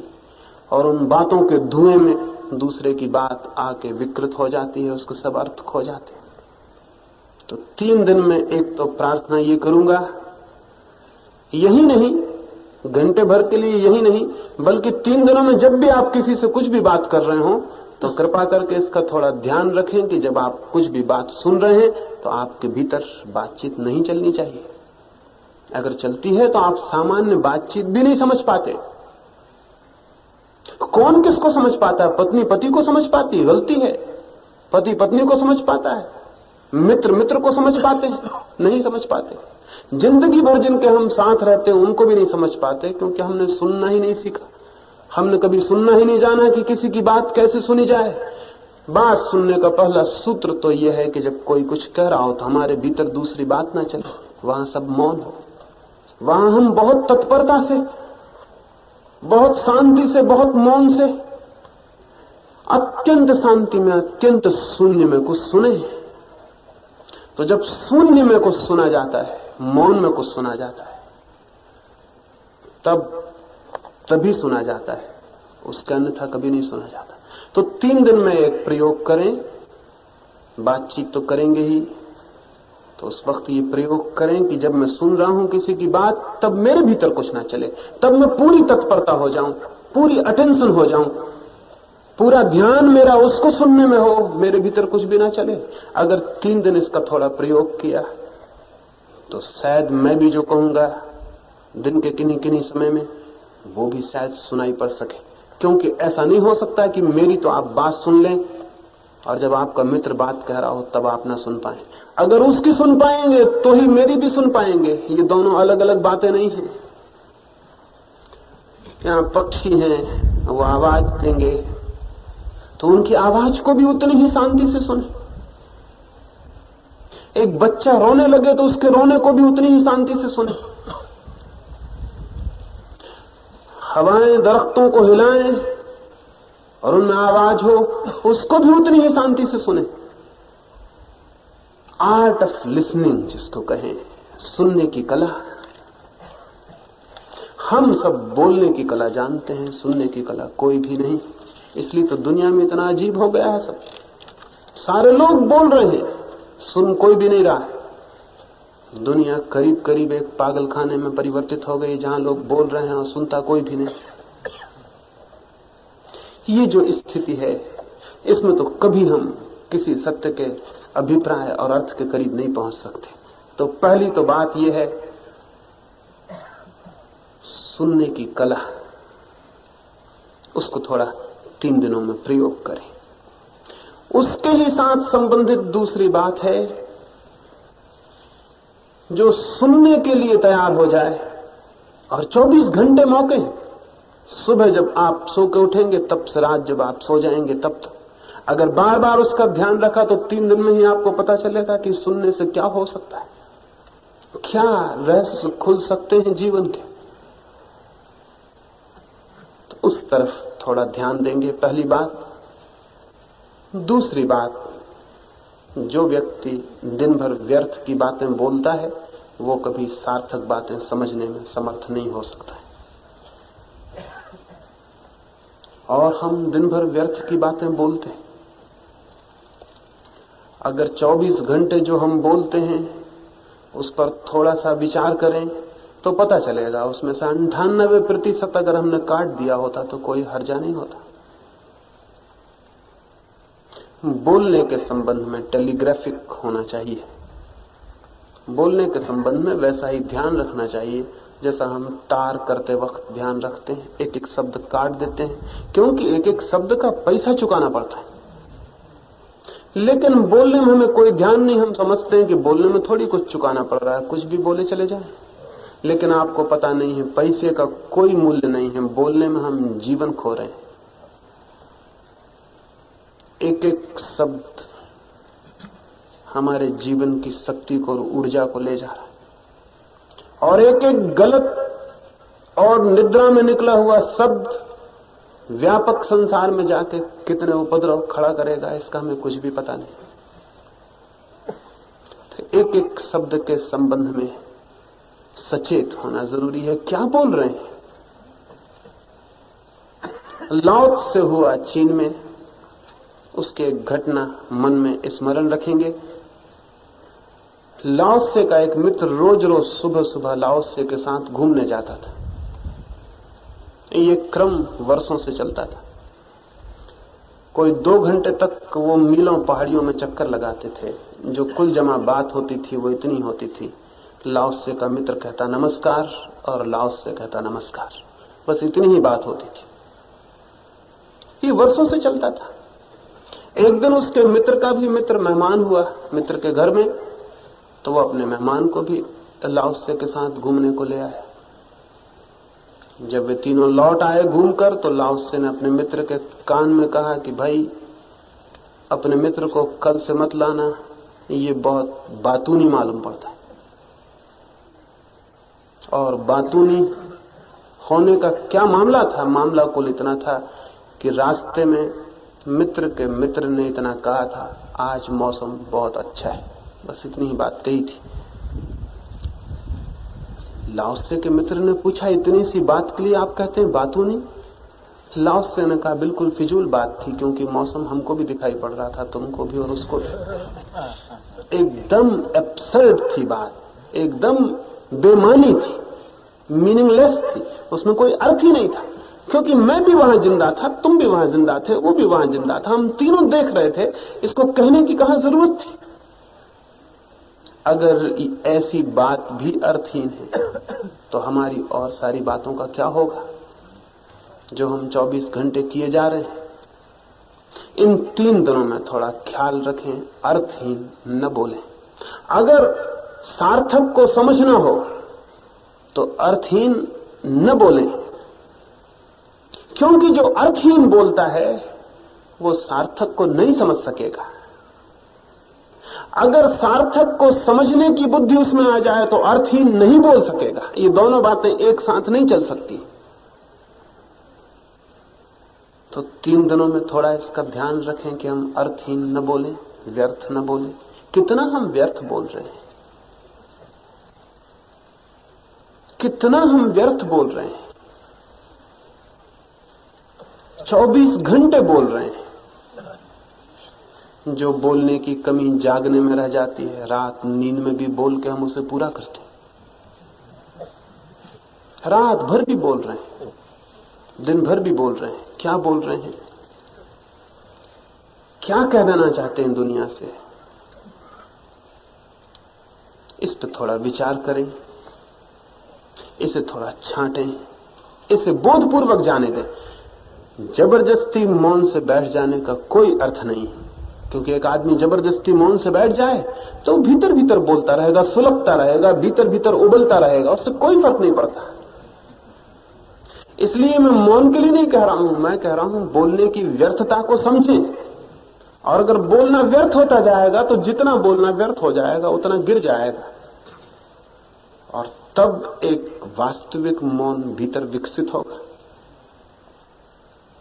और उन बातों के धुएं में दूसरे की बात आके विकृत हो जाती है, उसके सब अर्थ खो जाते हैं। तो 3 दिन में एक तो प्रार्थना ये करूंगा, यही नहीं घंटे भर के लिए, यही नहीं बल्कि 3 दिनों में जब भी आप किसी से कुछ भी बात कर रहे हो तो कृपा करके इसका थोड़ा ध्यान रखें कि जब आप कुछ भी बात सुन रहे हैं तो आपके भीतर बातचीत नहीं चलनी चाहिए। अगर चलती है तो आप सामान्य बातचीत भी नहीं समझ पाते। कौन किसको समझ पाता है? पत्नी पति को समझ पाती है, गलती है। पति पत्नी को समझ पाता है, मित्र मित्र को समझ पाते हैं, नहीं समझ पाते। जिंदगी भर जिनके हम साथ रहते हैं उनको भी नहीं समझ पाते, क्योंकि हमने सुनना ही नहीं सीखा। हमने कभी सुनना ही नहीं जाना कि किसी की बात कैसे सुनी जाए। बात सुनने का पहला सूत्र तो यह है कि जब कोई कुछ कह रहा हो तो हमारे भीतर दूसरी बात ना चले, वहां सब मौन हो। वहां हम बहुत तत्परता से, बहुत शांति से, बहुत मौन से अत्यंत शांति में, अत्यंत शून्य में कुछ सुने। तो जब शून्य में कुछ सुना जाता है, मौन में कुछ सुना जाता है, तभी सुना जाता है, उसके अन्यथा कभी नहीं सुना जाता। तो 3 दिन में एक प्रयोग करें, बातचीत तो करेंगे ही, तो उस वक्त ये प्रयोग करें कि जब मैं सुन रहा हूं किसी की बात, तब मेरे भीतर कुछ ना चले, तब मैं पूरी तत्परता हो जाऊं, पूरी अटेंशन हो जाऊं, पूरा ध्यान मेरा उसको सुनने में हो, मेरे भीतर कुछ भी ना चले। अगर 3 दिन इसका थोड़ा प्रयोग किया तो शायद मैं भी जो कहूंगा दिन के किन्हीं किन्हीं समय में, वो भी शायद सुनाई पड़ सके। क्योंकि ऐसा नहीं हो सकता कि मेरी तो आप बात सुन लें और जब आपका मित्र बात कह रहा हो तब आप ना सुन पाए। अगर उसकी सुन पाएंगे तो ही मेरी भी सुन पाएंगे। ये दोनों अलग अलग बातें नहीं हैं। यहाँ पक्षी हैं, वो आवाज देंगे तो उनकी आवाज को भी उतनी ही शांति से सुने। एक बच्चा रोने लगे तो उसके रोने को भी उतनी ही शांति से सुने। हवाएं दरख्तों को हिलाएं और उनमें आवाज हो, उसको भी उतनी ही शांति से सुने। आर्ट ऑफ लिसनिंग जिसको कहें, सुनने की कला। हम सब बोलने की कला जानते हैं, सुनने की कला कोई भी नहीं। इसलिए तो दुनिया में इतना अजीब हो गया है सब। सारे लोग बोल रहे हैं, सुन कोई भी नहीं रहा है। दुनिया करीब करीब एक पागल खाने में परिवर्तित हो गई, जहां लोग बोल रहे हैं और सुनता कोई भी नहीं। ये जो स्थिति है, इसमें तो कभी हम किसी सत्य के अभिप्राय और अर्थ के करीब नहीं पहुंच सकते। तो पहली तो बात यह है, सुनने की कला, उसको थोड़ा 3 दिनों में प्रयोग करें। उसके ही साथ संबंधित दूसरी बात है, जो सुनने के लिए तैयार हो जाए और 24 घंटे मौके, सुबह जब आप सो के उठेंगे तब से रात जब आप सो जाएंगे तब तक, अगर बार बार उसका ध्यान रखा तो 3 दिन में ही आपको पता चलेगा कि सुनने से क्या हो सकता है, क्या रहस्य खुल सकते हैं जीवन के। तो उस तरफ थोड़ा ध्यान देंगे, पहली बात। दूसरी बात, जो व्यक्ति दिन भर व्यर्थ की बातें बोलता है वो कभी सार्थक बातें समझने में समर्थ नहीं हो सकता है। और हम दिन भर व्यर्थ की बातें बोलते हैं। अगर 24 घंटे जो हम बोलते हैं उस पर थोड़ा सा विचार करें तो पता चलेगा, उसमें से 98% अगर हमने काट दिया होता तो कोई हर्जा नहीं होता। बोलने के संबंध में टेलीग्राफिक होना चाहिए। बोलने के संबंध में वैसा ही ध्यान रखना चाहिए जैसा हम तार करते वक्त ध्यान रखते हैं। एक एक शब्द काट देते हैं, क्योंकि एक एक शब्द का पैसा चुकाना पड़ता है। लेकिन बोलने में हमें कोई ध्यान नहीं, हम समझते हैं कि बोलने में थोड़ी कुछ चुकाना पड़ रहा है, कुछ भी बोले चले जाए। लेकिन आपको पता नहीं है, पैसे का कोई मूल्य नहीं है। बोलने में हम जीवन खो रहे हैं। एक एक शब्द हमारे जीवन की शक्ति को, ऊर्जा को ले जा रहा है। और एक एक गलत और निद्रा में निकला हुआ शब्द व्यापक संसार में जाके कितने उपद्रव खड़ा करेगा, इसका हमें कुछ भी पता नहीं। तो एक एक शब्द के संबंध में सचेत होना जरूरी है। क्या बोल रहे हैं? लाओ से हुआ चीन में, उसके एक घटना मन में स्मरण रखेंगे। लाओसे का एक मित्र रोज रोज सुबह सुबह लाओसे के साथ घूमने जाता था। ये क्रम वर्षों से चलता था। कोई 2 घंटे तक वो मीलों पहाड़ियों में चक्कर लगाते थे। जो कुल जमा बात होती थी वो इतनी होती थी, लाओसे का मित्र कहता नमस्कार और लाओसे कहता नमस्कार, बस इतनी ही बात होती थी। ये वर्षों से चलता था। एक दिन उसके मित्र का भी मित्र मेहमान हुआ मित्र के घर में, तो वो अपने मेहमान को भी लाओसे के साथ घूमने को ले आया। जब वे तीनों लौट आए घूमकर, तो लाओसे ने अपने मित्र के कान में कहा कि भाई अपने मित्र को कल से मत लाना, ये बहुत बातूनी मालूम पड़ता है। और बातूनी होने का क्या मामला था? मामला कुल इतना था कि रास्ते में मित्र के मित्र ने इतना कहा था, आज मौसम बहुत अच्छा है, बस इतनी ही बात कही थी। लाओसे के मित्र ने पूछा, इतनी सी बात के लिए आप कहते हैं बातों नहीं? लाओसे ने कहा, बिल्कुल फिजूल बात थी, क्योंकि मौसम हमको भी दिखाई पड़ रहा था, तुमको भी और उसको भी। एकदम एब्सर्ड थी बात, एकदम बेमानी थी, मीनिंगलेस थी, उसमें कोई अर्थ ही नहीं था। क्योंकि मैं भी वहां जिंदा था, तुम भी वहां जिंदा थे, वो भी वहां जिंदा था, हम तीनों देख रहे थे, इसको कहने की कहां जरूरत थी? अगर ऐसी बात भी अर्थहीन है तो हमारी और सारी बातों का क्या होगा जो हम 24 घंटे किए जा रहे हैं? इन 3 दिनों में थोड़ा ख्याल रखें, अर्थहीन न बोलें। अगर सार्थक को समझना हो तो अर्थहीन न बोलें, क्योंकि जो अर्थहीन बोलता है वो सार्थक को नहीं समझ सकेगा। अगर सार्थक को समझने की बुद्धि उसमें आ जाए तो अर्थहीन नहीं बोल सकेगा। ये दोनों बातें एक साथ नहीं चल सकती। तो 3 दिनों में थोड़ा इसका ध्यान रखें कि हम अर्थहीन न बोलें, व्यर्थ न बोलें। कितना हम व्यर्थ बोल रहे हैं, कितना हम व्यर्थ बोल रहे हैं। 24 घंटे बोल रहे हैं। जो बोलने की कमी जागने में रह जाती है, रात नींद में भी बोल के हम उसे पूरा करते हैं। रात भर भी बोल रहे हैं, दिन भर भी बोल रहे हैं। क्या बोल रहे हैं? क्या कह देना चाहते हैं दुनिया से? इस पर थोड़ा विचार करें, इसे थोड़ा छांटें, इसे बोधपूर्वक जाने दें। जबरदस्ती मौन से बैठ जाने का कोई अर्थ नहीं है, क्योंकि एक आदमी जबरदस्ती मौन से बैठ जाए तो भीतर भीतर बोलता रहेगा, सुलगता रहेगा, भीतर भीतर उबलता रहेगा, उससे कोई फर्क नहीं पड़ता। इसलिए मैं मौन के लिए नहीं कह रहा हूं, मैं कह रहा हूं बोलने की व्यर्थता को समझें। और अगर बोलना व्यर्थ होता जाएगा तो जितना बोलना व्यर्थ हो जाएगा उतना गिर जाएगा, और तब एक वास्तविक मौन भीतर विकसित होगा।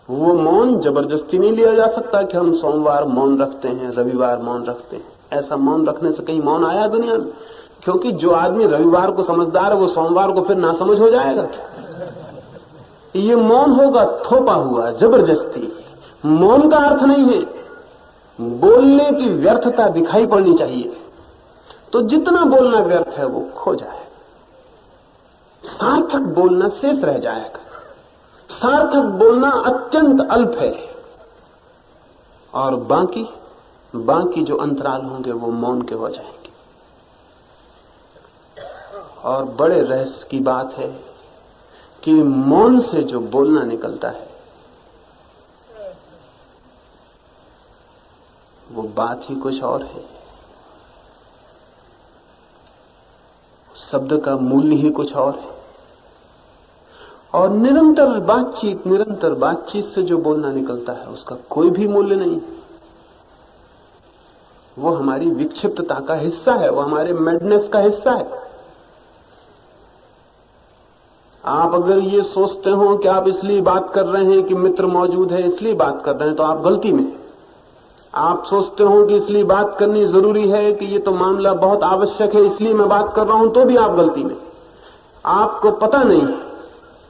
वो मौन जबरदस्ती नहीं लिया जा सकता कि हम सोमवार मौन रखते हैं, रविवार मौन रखते हैं। ऐसा मौन रखने से कहीं मौन आया दुनिया में? क्योंकि जो आदमी रविवार को समझदार है वो सोमवार को फिर नासमझ हो जाएगा क्या? ये मौन होगा थोपा हुआ, जबरदस्ती। मौन का अर्थ नहीं है, बोलने की व्यर्थता दिखाई पड़नी चाहिए। तो जितना बोलना व्यर्थ है वो खो जाए, सार्थक बोलना शेष रह जाएगा। सार्थक बोलना अत्यंत अल्प है, और बाकी जो अंतराल होंगे वो मौन के हो जाएंगे। और बड़े रहस्य की बात है कि मौन से जो बोलना निकलता है वो बात ही कुछ और है, शब्द का मूल्य ही कुछ और है। और निरंतर बातचीत से जो बोलना निकलता है उसका कोई भी मूल्य नहीं। वो हमारी विक्षिप्तता का हिस्सा है, वो हमारे मैडनेस का हिस्सा है। आप अगर ये सोचते हो कि आप इसलिए बात कर रहे हैं कि मित्र मौजूद है इसलिए बात कर रहे हैं, तो आप गलती में। आप सोचते हो कि इसलिए बात करनी जरूरी है कि ये तो मामला बहुत आवश्यक है इसलिए मैं बात कर रहा हूं, तो भी आप गलती में। आपको पता नहीं,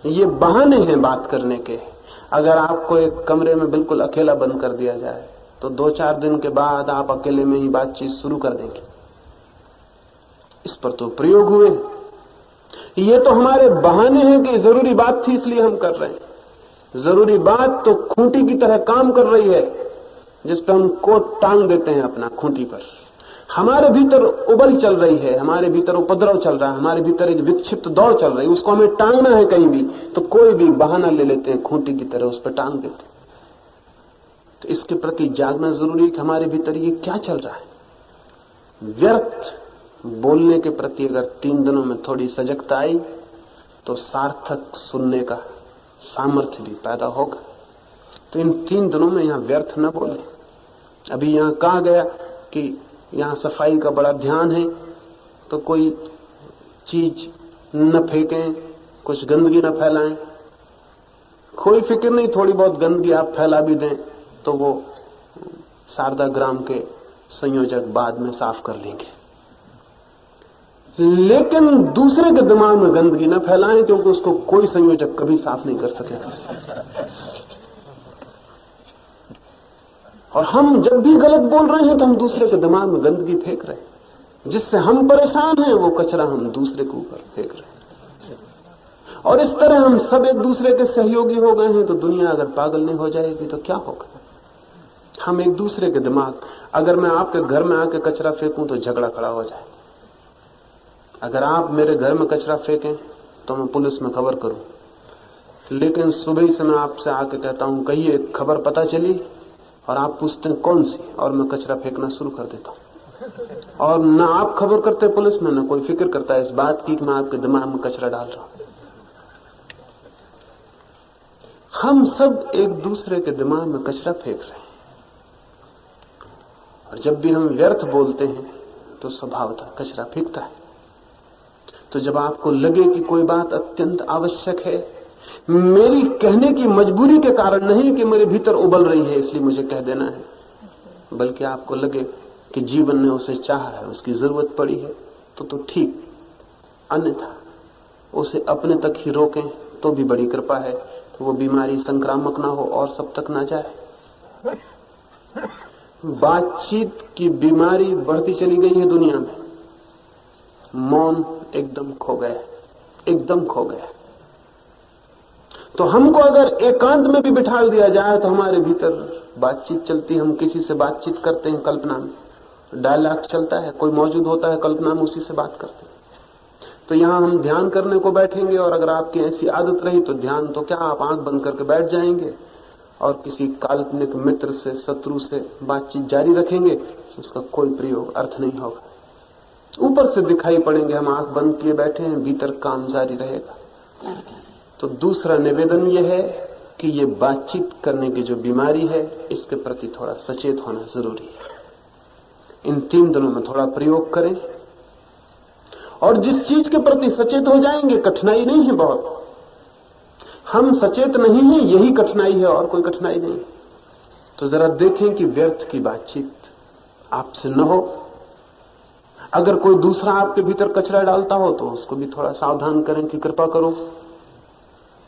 ये बहाने हैं बात करने के। अगर आपको एक कमरे में बिल्कुल अकेला बंद कर दिया जाए तो 2-4 दिन के बाद आप अकेले में ही बातचीत शुरू कर देंगे। इस पर तो प्रयोग हुए। ये तो हमारे बहाने हैं कि जरूरी बात थी इसलिए हम कर रहे हैं। जरूरी बात तो खूंटी की तरह काम कर रही है, जिस पर हम कोट टांग देते हैं अपना खूंटी पर। हमारे भीतर उबल चल रही है, हमारे भीतर उपद्रव चल रहा है, हमारे भीतर एक विक्षिप्त दौड़ चल रही है, उसको हमें टांगना है कहीं भी, तो कोई भी बहाना ले लेते हैं, खूंटी की तरह उस पर टांग देते हैं। तो इसके प्रति जागना जरूरी है कि हमारे भीतर ये क्या चल रहा है। व्यर्थ बोलने के प्रति अगर 3 दिनों में थोड़ी सजगता आई तो सार्थक सुनने का सामर्थ्य भी पैदा होगा। तो इन 3 दिनों में यहां व्यर्थ न बोले। अभी यहां कहा गया कि यहां सफाई का बड़ा ध्यान है, तो कोई चीज न फेंकें, कुछ गंदगी न फैलाएं। कोई फिक्र नहीं, थोड़ी बहुत गंदगी आप फैला भी दें तो वो शारदा ग्राम के संयोजक बाद में साफ कर लेंगे। लेकिन दूसरे के दिमाग में गंदगी न फैलाएं, क्योंकि उसको कोई संयोजक कभी साफ नहीं कर सकेगा। और हम जब भी गलत बोल रहे हैं तो हम दूसरे के दिमाग में गंदगी फेंक रहे हैं। जिससे हम परेशान हैं वो कचरा हम दूसरे के ऊपर फेंक रहे हैं। और इस तरह हम सब एक दूसरे के सहयोगी हो गए हैं। तो दुनिया अगर पागल नहीं हो जाएगी तो क्या होगा? हम एक दूसरे के दिमाग, अगर मैं आपके घर में आके कचरा फेंकूं तो झगड़ा खड़ा हो जाए। अगर आप मेरे घर में कचरा फेंकें तो मैं पुलिस में खबर करूं। लेकिन सुबह से मैं आपसे आके कहता हूं कहिए खबर पता चली, और आप पूछते हैं कौन सी, और मैं कचरा फेंकना शुरू कर देता हूं। और ना आप खबर करते पुलिस में, ना कोई फिक्र करता है इस बात की कि मैं आपके दिमाग में कचरा डाल रहा हूं। हम सब एक दूसरे के दिमाग में कचरा फेंक रहे हैं। और जब भी हम व्यर्थ बोलते हैं तो स्वभावतः कचरा फेंकता है। तो जब आपको लगे कि कोई बात अत्यंत आवश्यक है, मेरी कहने की मजबूरी के कारण नहीं कि मेरे भीतर उबल रही है इसलिए मुझे कह देना है, बल्कि आपको लगे कि जीवन ने उसे चाहा है, उसकी जरूरत पड़ी है, तो ठीक। अन्यथा उसे अपने तक ही रोकें तो भी बड़ी कृपा है, तो वो बीमारी संक्रामक ना हो और सब तक ना जाए। बातचीत की बीमारी बढ़ती चली गई है दुनिया में। मौन एकदम खो गया, एकदम खो गया। तो हमको अगर एकांत में भी बिठा दिया जाए तो हमारे भीतर बातचीत चलती। हम किसी से बातचीत करते हैं कल्पना में, डायलॉग चलता है, कोई मौजूद होता है कल्पना में, उसी से बात करते हैं। तो यहां हम ध्यान करने को बैठेंगे और अगर आपकी ऐसी आदत रही तो ध्यान तो क्या, आप आंख बंद करके बैठ जाएंगे और किसी काल्पनिक मित्र से, शत्रु से बातचीत जारी रखेंगे। उसका कोई प्रयोग अर्थ नहीं होगा। ऊपर से दिखाई पड़ेंगे हम आंख बंद किए बैठे हैं, भीतर काम जारी रहेगा। तो दूसरा निवेदन यह है कि ये बातचीत करने की जो बीमारी है इसके प्रति थोड़ा सचेत होना जरूरी है। इन 3 दिनों में थोड़ा प्रयोग करें, और जिस चीज के प्रति सचेत हो जाएंगे, कठिनाई नहीं है बहुत। हम सचेत नहीं हैं, यही कठिनाई है और कोई कठिनाई नहीं। तो जरा देखें कि व्यर्थ की बातचीत आपसे न हो। अगर कोई दूसरा आपके भीतर कचरा डालता हो तो उसको भी थोड़ा सावधान करें कि कृपा करो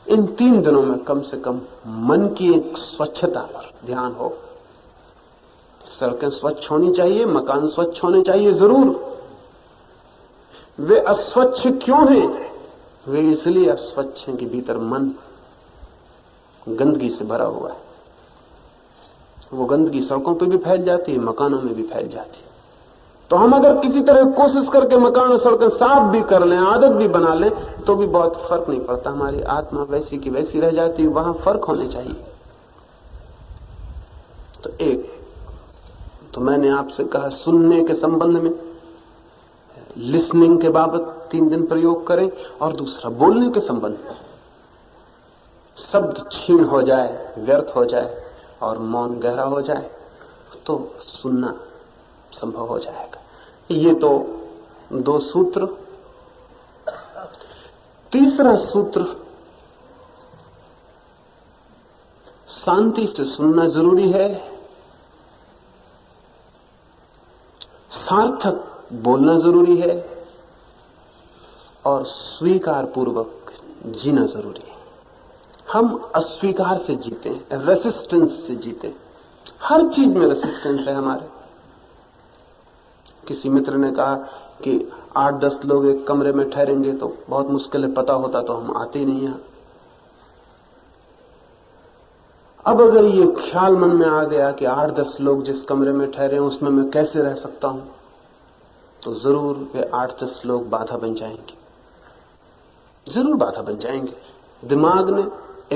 इन 3 दिनों में कम से कम मन की एक स्वच्छता पर ध्यान हो। सड़कें स्वच्छ होनी चाहिए, मकान स्वच्छ होने चाहिए जरूर। वे अस्वच्छ क्यों हैं? वे इसलिए अस्वच्छ हैं कि भीतर मन गंदगी से भरा हुआ है। वो गंदगी सड़कों पे भी फैल जाती है, मकानों में भी फैल जाती है। तो हम अगर किसी तरह कोशिश करके मकान और सड़कें साफ भी कर लें, आदत भी बना लें, तो भी बहुत फर्क नहीं पड़ता। हमारी आत्मा वैसी की वैसी रह जाती है। वहां फर्क होने चाहिए। तो मैंने आपसे कहा सुनने के संबंध में, लिसनिंग के बाबत 3 दिन प्रयोग करें, और दूसरा बोलने के संबंध में शब्द क्षीण हो जाए, व्यर्थ हो जाए और मौन गहरा हो जाए तो सुनना संभव हो जाएगा। ये तो 2 सूत्र। तीसरा सूत्र, शांति से सुनना जरूरी है, सार्थक बोलना जरूरी है, और स्वीकार पूर्वक जीना जरूरी है। हम अस्वीकार से जीते हैं, रेसिस्टेंस से जीते हैं। हर चीज में रेसिस्टेंस है हमारे। किसी मित्र ने कहा कि 8-10 लोग एक कमरे में ठहरेंगे तो बहुत मुश्किल है, पता होता तो हम आते ही नहीं यहां। अब अगर ये ख्याल मन में आ गया कि 8-10 लोग जिस कमरे में ठहरे उसमें मैं कैसे रह सकता हूं, तो जरूर वे 8-10 लोग बाधा बन जाएंगे, जरूर बाधा बन जाएंगे। दिमाग ने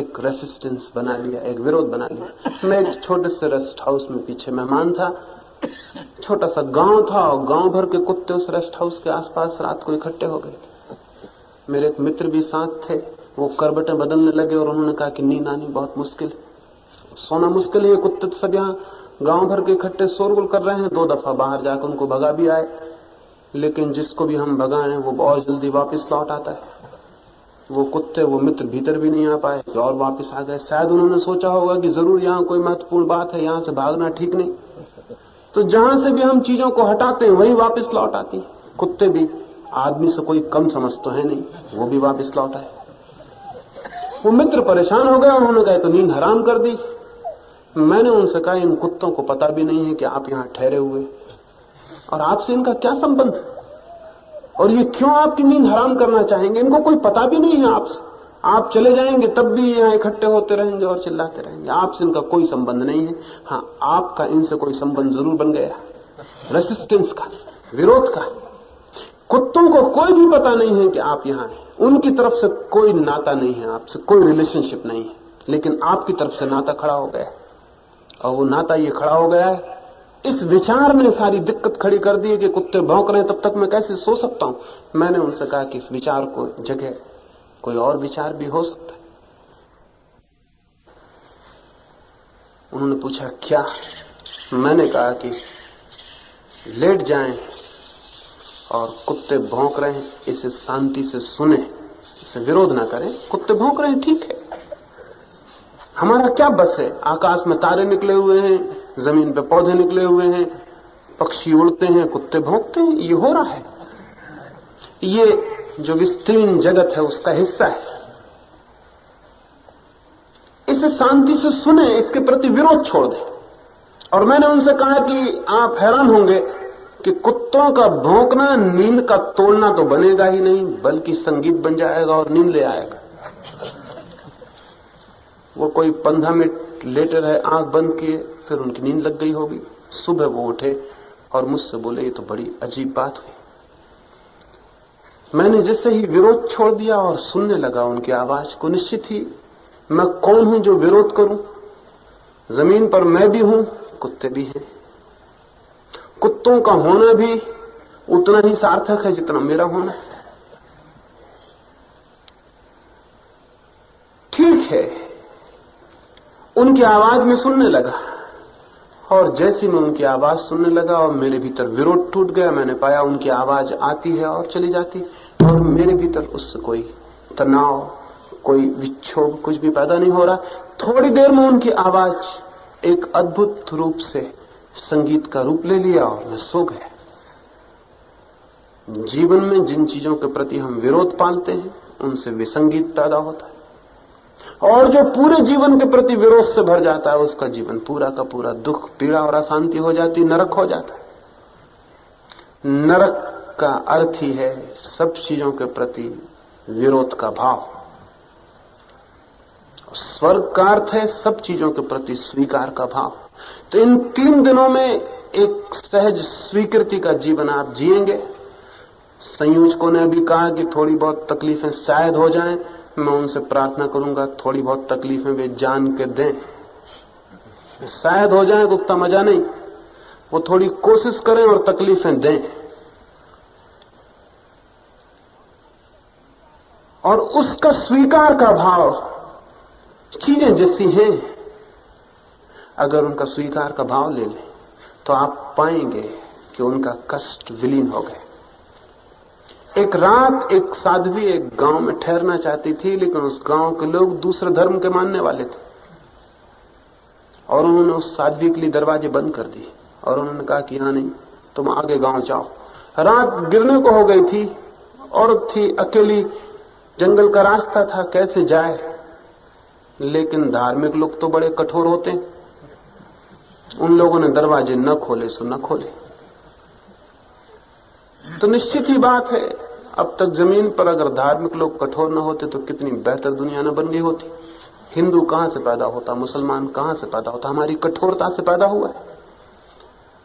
एक रेसिस्टेंस बना लिया, एक विरोध बना लिया। मैं एक छोटे से रेस्ट हाउस में पीछे मेहमान था। छोटा सा गांव था और गांव भर के कुत्ते उस रेस्ट हाउस के आसपास रात को इकट्ठे हो गए। मेरे एक मित्र भी साथ थे। वो करबटें बदलने लगे और उन्होंने कहा कि नींद आनी बहुत मुश्किल है, सोना मुश्किल है। ये कुत्ते तो सब यहाँ गांव भर के इकट्ठे शोरगुल कर रहे हैं। 2 दफा बाहर जाकर उनको भगा भी आए, लेकिन जिसको भी हम भगाए वो बहुत जल्दी वापस लौट आता है। वो कुत्ते, वो मित्र भीतर भी नहीं आ पाए और वापस आ गए। शायद उन्होंने सोचा होगा कि जरूर यहाँ कोई महत्वपूर्ण बात है, यहाँ से भागना ठीक नहीं। तो जहां से भी हम चीजों को हटाते हैं वही वापस लौट आती। कुत्ते भी आदमी से कोई कम समझ तो है नहीं, वो भी वापस लौट आए। वो मित्र परेशान हो गए, उन्होंने कहा तो नींद हराम कर दी। मैंने उनसे कहा इन कुत्तों को पता भी नहीं है कि आप यहां ठहरे हुए और आपसे इनका क्या संबंध, और ये क्यों आपकी नींद हराम करना चाहेंगे? इनको कोई पता भी नहीं है आपसे। आप चले जाएंगे तब भी यहाँ इकट्ठे होते रहेंगे और चिल्लाते रहेंगे। आपसे इनका कोई संबंध नहीं है। हाँ, आपका इनसे कोई संबंध जरूर बन गया, रेसिस्टेंस का, विरोध का। कुत्तों को कोई भी पता नहीं है कि आप यहाँ हैं। उनकी तरफ से कोई नाता नहीं है, आपसे कोई रिलेशनशिप नहीं है, लेकिन आपकी तरफ से नाता खड़ा हो गया है। और वो नाता ये खड़ा हो गया है, इस विचार ने सारी दिक्कत खड़ी कर दी है कि कुत्ते भौंक रहे हैं तब तक मैं कैसे सो सकता हूं। मैंने उनसे कहा कि इस विचार को जगह कोई और विचार भी हो सकता है। उन्होंने पूछा क्या? मैंने कहा कि लेट जाएं और कुत्ते भौंक रहे हैं इसे शांति से सुने, इसे विरोध ना करें। कुत्ते भौंक रहे हैं, ठीक है, हमारा क्या बस है? आकाश में तारे निकले हुए हैं, जमीन पे पौधे निकले हुए हैं, पक्षी उड़ते हैं, कुत्ते भौंकते हैं, ये हो रहा है। ये जो विस्तीर्ण जगत है उसका हिस्सा है। इसे शांति से सुने, इसके प्रति विरोध छोड़ दें। और मैंने उनसे कहा कि आप हैरान होंगे कि कुत्तों का भौंकना नींद का तोड़ना तो बनेगा ही नहीं, बल्कि संगीत बन जाएगा और नींद ले आएगा। वो कोई 15 मिनट लेटे रहे आंख बंद किए, फिर उनकी नींद लग गई होगी। सुबह वो उठे और मुझसे बोले ये तो बड़ी अजीब बात हुई। मैंने जैसे ही विरोध छोड़ दिया और सुनने लगा उनकी आवाज को, निश्चित ही मैं कौन हूं जो विरोध करूं? जमीन पर मैं भी हूं, कुत्ते भी हैं। कुत्तों का होना भी उतना ही सार्थक है जितना मेरा होना। ठीक है, उनकी आवाज में सुनने लगा, और जैसे मैं उनकी आवाज सुनने लगा और मेरे भीतर विरोध टूट गया, मैंने पाया उनकी आवाज आती है और चली जाती, और मेरे भीतर उससे कोई तनाव, कोई विक्षोभ कुछ भी पैदा नहीं हो रहा। थोड़ी देर में उनकी आवाज एक अद्भुत रूप से संगीत का रूप ले लिया और मैं सो गया। जीवन में जिन चीजों के प्रति हम विरोध पालते हैं उनसे विसंगीत पैदा होता है, और जो पूरे जीवन के प्रति विरोध से भर जाता है उसका जीवन पूरा का पूरा दुख, पीड़ा और अशांति हो जाती, नरक हो जाता है। नरक का अर्थ ही है सब चीजों के प्रति विरोध का भाव। स्वर्ग का अर्थ है सब चीजों के प्रति स्वीकार का भाव। तो इन 3 दिनों में एक सहज स्वीकृति का जीवन आप जिएंगे। संयोजकों ने अभी कहा कि थोड़ी बहुत तकलीफें शायद हो जाएं, मैं उनसे प्रार्थना करूंगा थोड़ी बहुत तकलीफें वे जान के दें। शायद हो जाए तो उतना मजा नहीं, वो थोड़ी कोशिश करें और तकलीफें दें, और उसका स्वीकार का भाव। चीजें जैसी हैं अगर उनका स्वीकार का भाव ले लें तो आप पाएंगे कि उनका कष्ट विलीन हो गए। एक रात एक साध्वी एक गांव में ठहरना चाहती थी, लेकिन उस गांव के लोग दूसरे धर्म के मानने वाले थे, और उन्होंने उस साध्वी के लिए दरवाजे बंद कर दिए और उन्होंने कहा कि यहां नहीं, तुम आगे गांव जाओ। रात गिरने को हो गई थी, औरत थी, अकेली, जंगल का रास्ता था, कैसे जाए? लेकिन धार्मिक लोग तो बड़े कठोर होते हैं, उन लोगों ने दरवाजे न खोले सो न खोले। तो निश्चित ही बात है, अब तक जमीन पर अगर धार्मिक लोग कठोर न होते तो कितनी बेहतर दुनिया न बन गई होती। हिंदू कहां से पैदा होता, मुसलमान कहां से पैदा होता? हमारी कठोरता से पैदा हुआ है।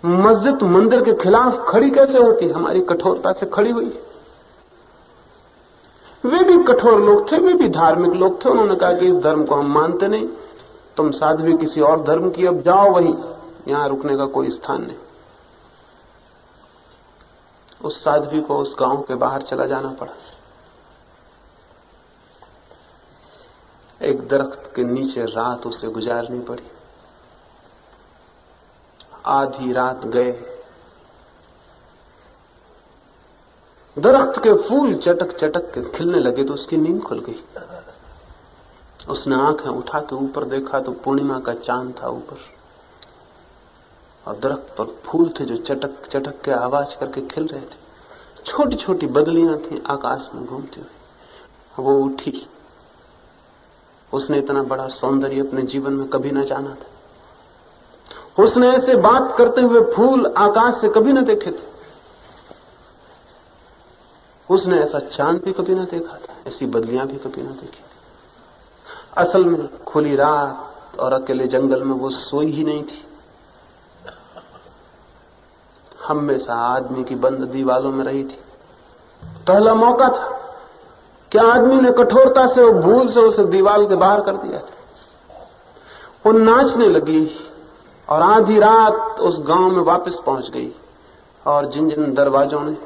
मस्जिद मंदिर के खिलाफ खड़ी कैसे होती? हमारी कठोरता से खड़ी हुई है। वे भी कठोर लोग थे, वे भी धार्मिक लोग थे। उन्होंने कहा कि इस धर्म को हम मानते नहीं, तुम साध्वी किसी और धर्म की, अब जाओ वहीं, यहां रुकने का कोई स्थान नहीं। उस साध्वी को उस गांव के बाहर चला जाना पड़ा। एक दरख्त के नीचे रात उसे गुजारनी पड़ी। आधी रात गए, दरख्त के फूल चटक चटक के खिलने लगे तो उसकी नींद खुल गई। उसने आंखें उठा के ऊपर देखा तो पूर्णिमा का चांद था ऊपर, और दरख्त पर फूल थे जो चटक चटक के आवाज करके खिल रहे थे। छोटी छोटी बदलियां थी आकाश में घूमती हुई। वो उठी। उसने इतना बड़ा सौंदर्य अपने जीवन में कभी न जाना था। उसने ऐसे बात करते हुए फूल आकाश से कभी न देखे थे। उसने ऐसा चांद भी कभी न देखा था, ऐसी बदलियां भी कभी न देखी थी। असल में खुली रात और अकेले जंगल में वो सोई ही नहीं थी। हमेशा आदमी की बंद दीवालों में रही थी। पहला मौका था कि आदमी ने कठोरता से और भूल से उसे दीवाल के बाहर कर दिया था। वो नाचने लगी और आधी रात उस गांव में वापस पहुंच गई, और जिन जिन दरवाजों ने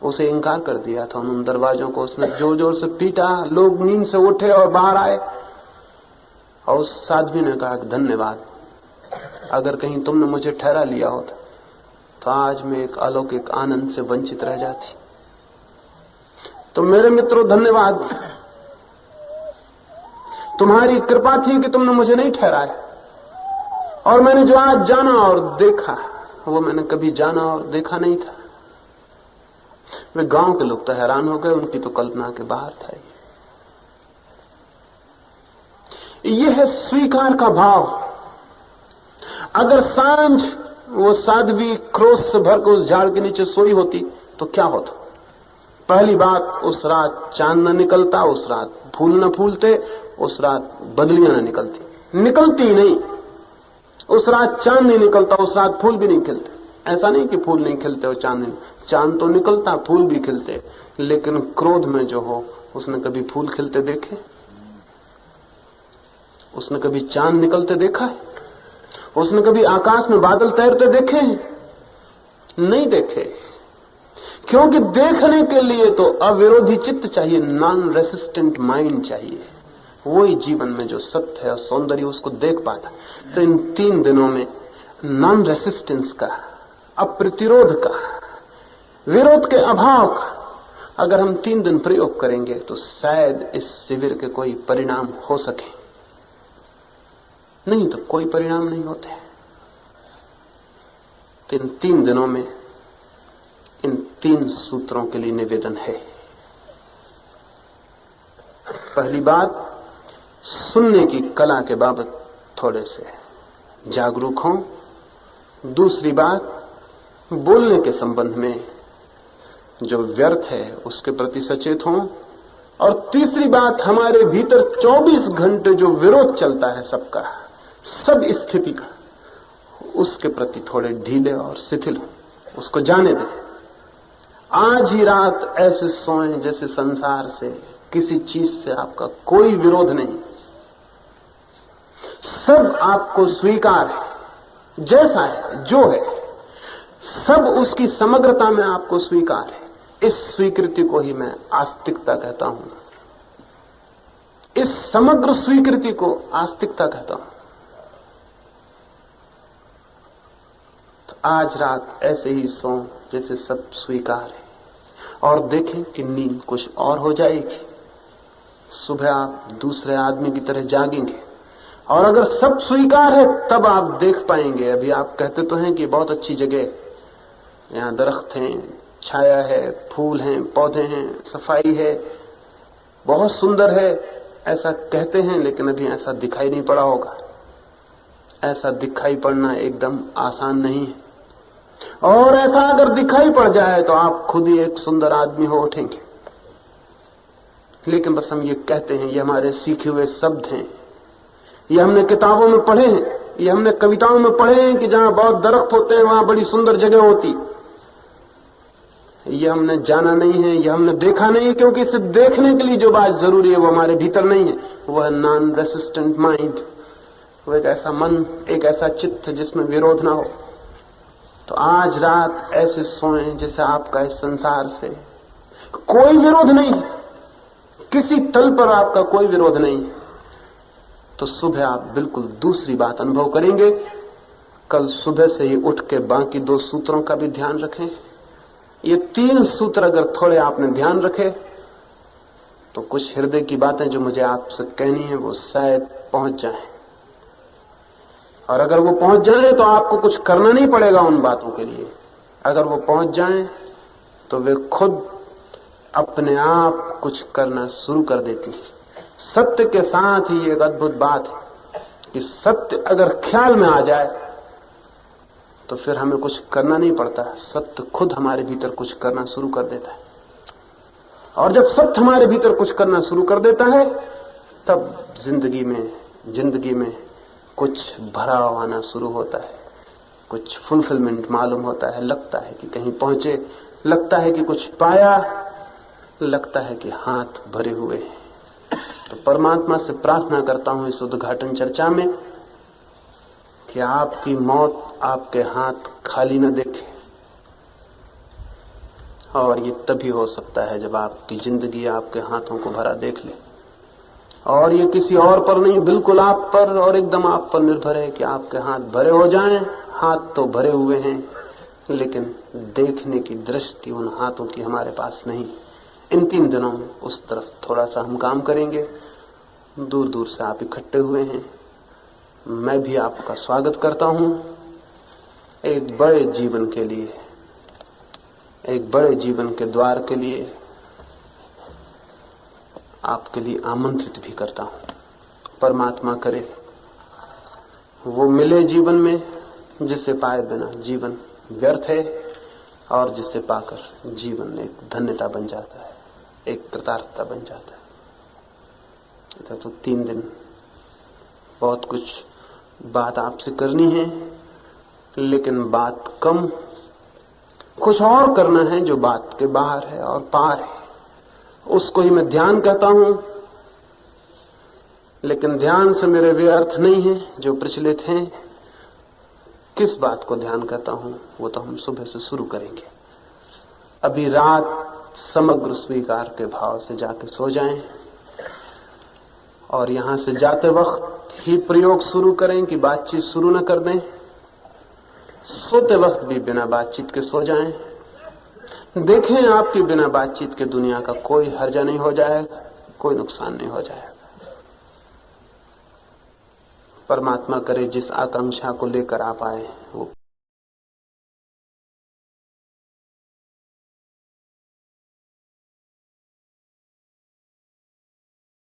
उसे इनकार कर दिया था उन दरवाजों को उसने जोर जोर से पीटा। लोग नींद से उठे और बाहर आए, और उस साध्वी ने कहा कि धन्यवाद, अगर कहीं तुमने मुझे ठहरा लिया होता तो आज मैं एक अलौकिक आनंद से वंचित रह जाती। तो मेरे मित्रों, धन्यवाद, तुम्हारी कृपा थी कि तुमने मुझे नहीं ठहराया, और मैंने जो आज जाना और देखा वो मैंने कभी जाना और देखा नहीं था। वे गांव के लोग तो हैरान हो गए, उनकी तो कल्पना के बाहर था। यह है स्वीकार का भाव। अगर सांझ वो साध्वी क्रोध से भरकर उस झाड़ के नीचे सोई होती तो क्या होता? पहली बात, उस रात चांद न निकलता, उस रात फूल न फूलते, उस रात बदलियां न निकलती ही नहीं। उस रात चांद नहीं निकलता, उस रात फूल भी नहीं खिलते। ऐसा नहीं कि फूल नहीं खिलते और चांद नहीं, चांद तो निकलता, फूल भी खिलते, लेकिन क्रोध में जो हो उसने कभी फूल खिलते देखे? उसने कभी चांद निकलते देखा है? उसने कभी आकाश में बादल तैरते देखे हैं? नहीं देखे। क्योंकि देखने के लिए तो अविरोधी चित्त चाहिए, नॉन रेसिस्टेंट माइंड चाहिए। वही जीवन में जो सत्य है और सौंदर्य उसको देख पाता। तो इन 3 दिनों में नॉन रेसिस्टेंस का, अप्रतिरोध का, विरोध के अभाव का अगर हम 3 दिन प्रयोग करेंगे तो शायद इस शिविर के कोई परिणाम हो सके। नहीं तो कोई परिणाम नहीं होते। इन 3 दिनों में इन 3 सूत्रों के लिए निवेदन है। पहली बात, सुनने की कला के बाबत थोड़े से जागरूक हों। दूसरी बात, बोलने के संबंध में जो व्यर्थ है उसके प्रति सचेत हों। और तीसरी बात, हमारे भीतर 24 घंटे जो विरोध चलता है सबका, सब स्थिति का, उसके प्रति थोड़े ढीले और शिथिल हो, उसको जाने दें। आज ही रात ऐसे सोएं जैसे संसार से, किसी चीज से आपका कोई विरोध नहीं, सब आपको स्वीकार है, जैसा है, जो है, सब उसकी समग्रता में आपको स्वीकार है। इस स्वीकृति को ही मैं आस्तिकता कहता हूं। इस समग्र स्वीकृति को आस्तिकता कहता हूं। तो आज रात ऐसे ही सो जैसे सब स्वीकार है, और देखें कि नींद कुछ और हो जाएगी। सुबह आप दूसरे आदमी की तरह जागेंगे, और अगर सब स्वीकार है तब आप देख पाएंगे। अभी आप कहते तो हैं कि बहुत अच्छी जगह, यहाँ दरख्त हैं, छाया है, फूल हैं, पौधे हैं, सफाई है, बहुत सुंदर है, ऐसा कहते हैं, लेकिन अभी ऐसा दिखाई नहीं पड़ा होगा। ऐसा दिखाई पड़ना एकदम आसान नहीं है, और ऐसा अगर दिखाई पड़ जाए तो आप खुद ही एक सुंदर आदमी हो उठेंगे। लेकिन बस हम ये कहते हैं, ये हमारे सीखे हुए शब्द हैं, ये हमने किताबों में पढ़े हैं, ये हमने कविताओं में पढ़े हैं कि जहां बहुत दरख्त होते हैं वहां बड़ी सुंदर जगह होती। ये हमने जाना नहीं है, ये हमने देखा नहीं है, क्योंकि इसे देखने के लिए जो बात जरूरी है वो हमारे भीतर नहीं है। वो है नॉन रेसिस्टेंट माइंड, वो एक ऐसा मन, एक ऐसा चित्त जिसमें विरोध ना हो। तो आज रात ऐसे सोएं जैसे आपका इस संसार से कोई विरोध नहीं है, किसी तल पर आपका कोई विरोध नहीं है। तो सुबह आप बिल्कुल दूसरी बात अनुभव करेंगे। कल सुबह से ही उठ के बाकी 2 सूत्रों का भी ध्यान रखें। ये 3 सूत्र अगर थोड़े आपने ध्यान रखे तो कुछ हृदय की बातें जो मुझे आपसे कहनी है वो शायद पहुंच जाए। और अगर वो पहुंच जाए तो आपको कुछ करना नहीं पड़ेगा उन बातों के लिए। अगर वो पहुंच जाए तो वे खुद अपने आप कुछ करना शुरू कर देती है। सत्य के साथ ही एक अद्भुत बात है कि सत्य अगर ख्याल में आ जाए तो फिर हमें कुछ करना नहीं पड़ता। सत्य खुद हमारे भीतर कुछ करना शुरू कर देता है। और जब सत्य हमारे भीतर कुछ करना शुरू कर देता है तब जिंदगी में कुछ भराव आना शुरू होता है, कुछ फुलफिलमेंट मालूम होता है। लगता है कि कहीं पहुंचे, लगता है कि कुछ पाया, लगता है कि हाथ भरे हुए हैं। तो परमात्मा से प्रार्थना करता हूं इस उद्घाटन चर्चा में कि आपकी मौत आपके हाथ खाली न देखे। और ये तभी हो सकता है जब आपकी जिंदगी आपके हाथों को भरा देख ले। और ये किसी और पर नहीं, बिल्कुल आप पर और एकदम आप पर निर्भर है कि आपके हाथ भरे हो जाएं। हाथ तो भरे हुए हैं लेकिन देखने की दृष्टि उन हाथों की हमारे पास नहीं। इन 3 दिनों में उस तरफ थोड़ा सा हम काम करेंगे। दूर दूर से आप इकट्ठे हुए हैं, मैं भी आपका स्वागत करता हूं। एक बड़े जीवन के लिए, एक बड़े जीवन के द्वार के लिए आपके लिए आमंत्रित भी करता हूं। परमात्मा करे वो मिले जीवन में जिसे पाए बिना जीवन व्यर्थ है, और जिसे पाकर जीवन एक धन्यता बन जाता है, एक कृतार्थता बन जाता है। तो 3 दिन बहुत कुछ बात आपसे करनी है, लेकिन बात कम, कुछ और करना है जो बात के बाहर है और पार है। उसको ही मैं ध्यान कहता हूं, लेकिन ध्यान से मेरे वे अर्थ नहीं है जो प्रचलित हैं। किस बात को ध्यान कहता हूं वो तो हम सुबह से शुरू करेंगे। अभी रात समग्र स्वीकार के भाव से जाके सो जाएं, और यहां से जाते वक्त ही प्रयोग शुरू करें कि बातचीत शुरू न कर दें। सोते वक्त भी बिना बातचीत के सो जाएं। देखें आपकी बिना बातचीत के दुनिया का कोई हर्जा नहीं हो जाएगा, कोई नुकसान नहीं हो जाएगा। परमात्मा करे जिस आकांक्षा को लेकर आप आए वो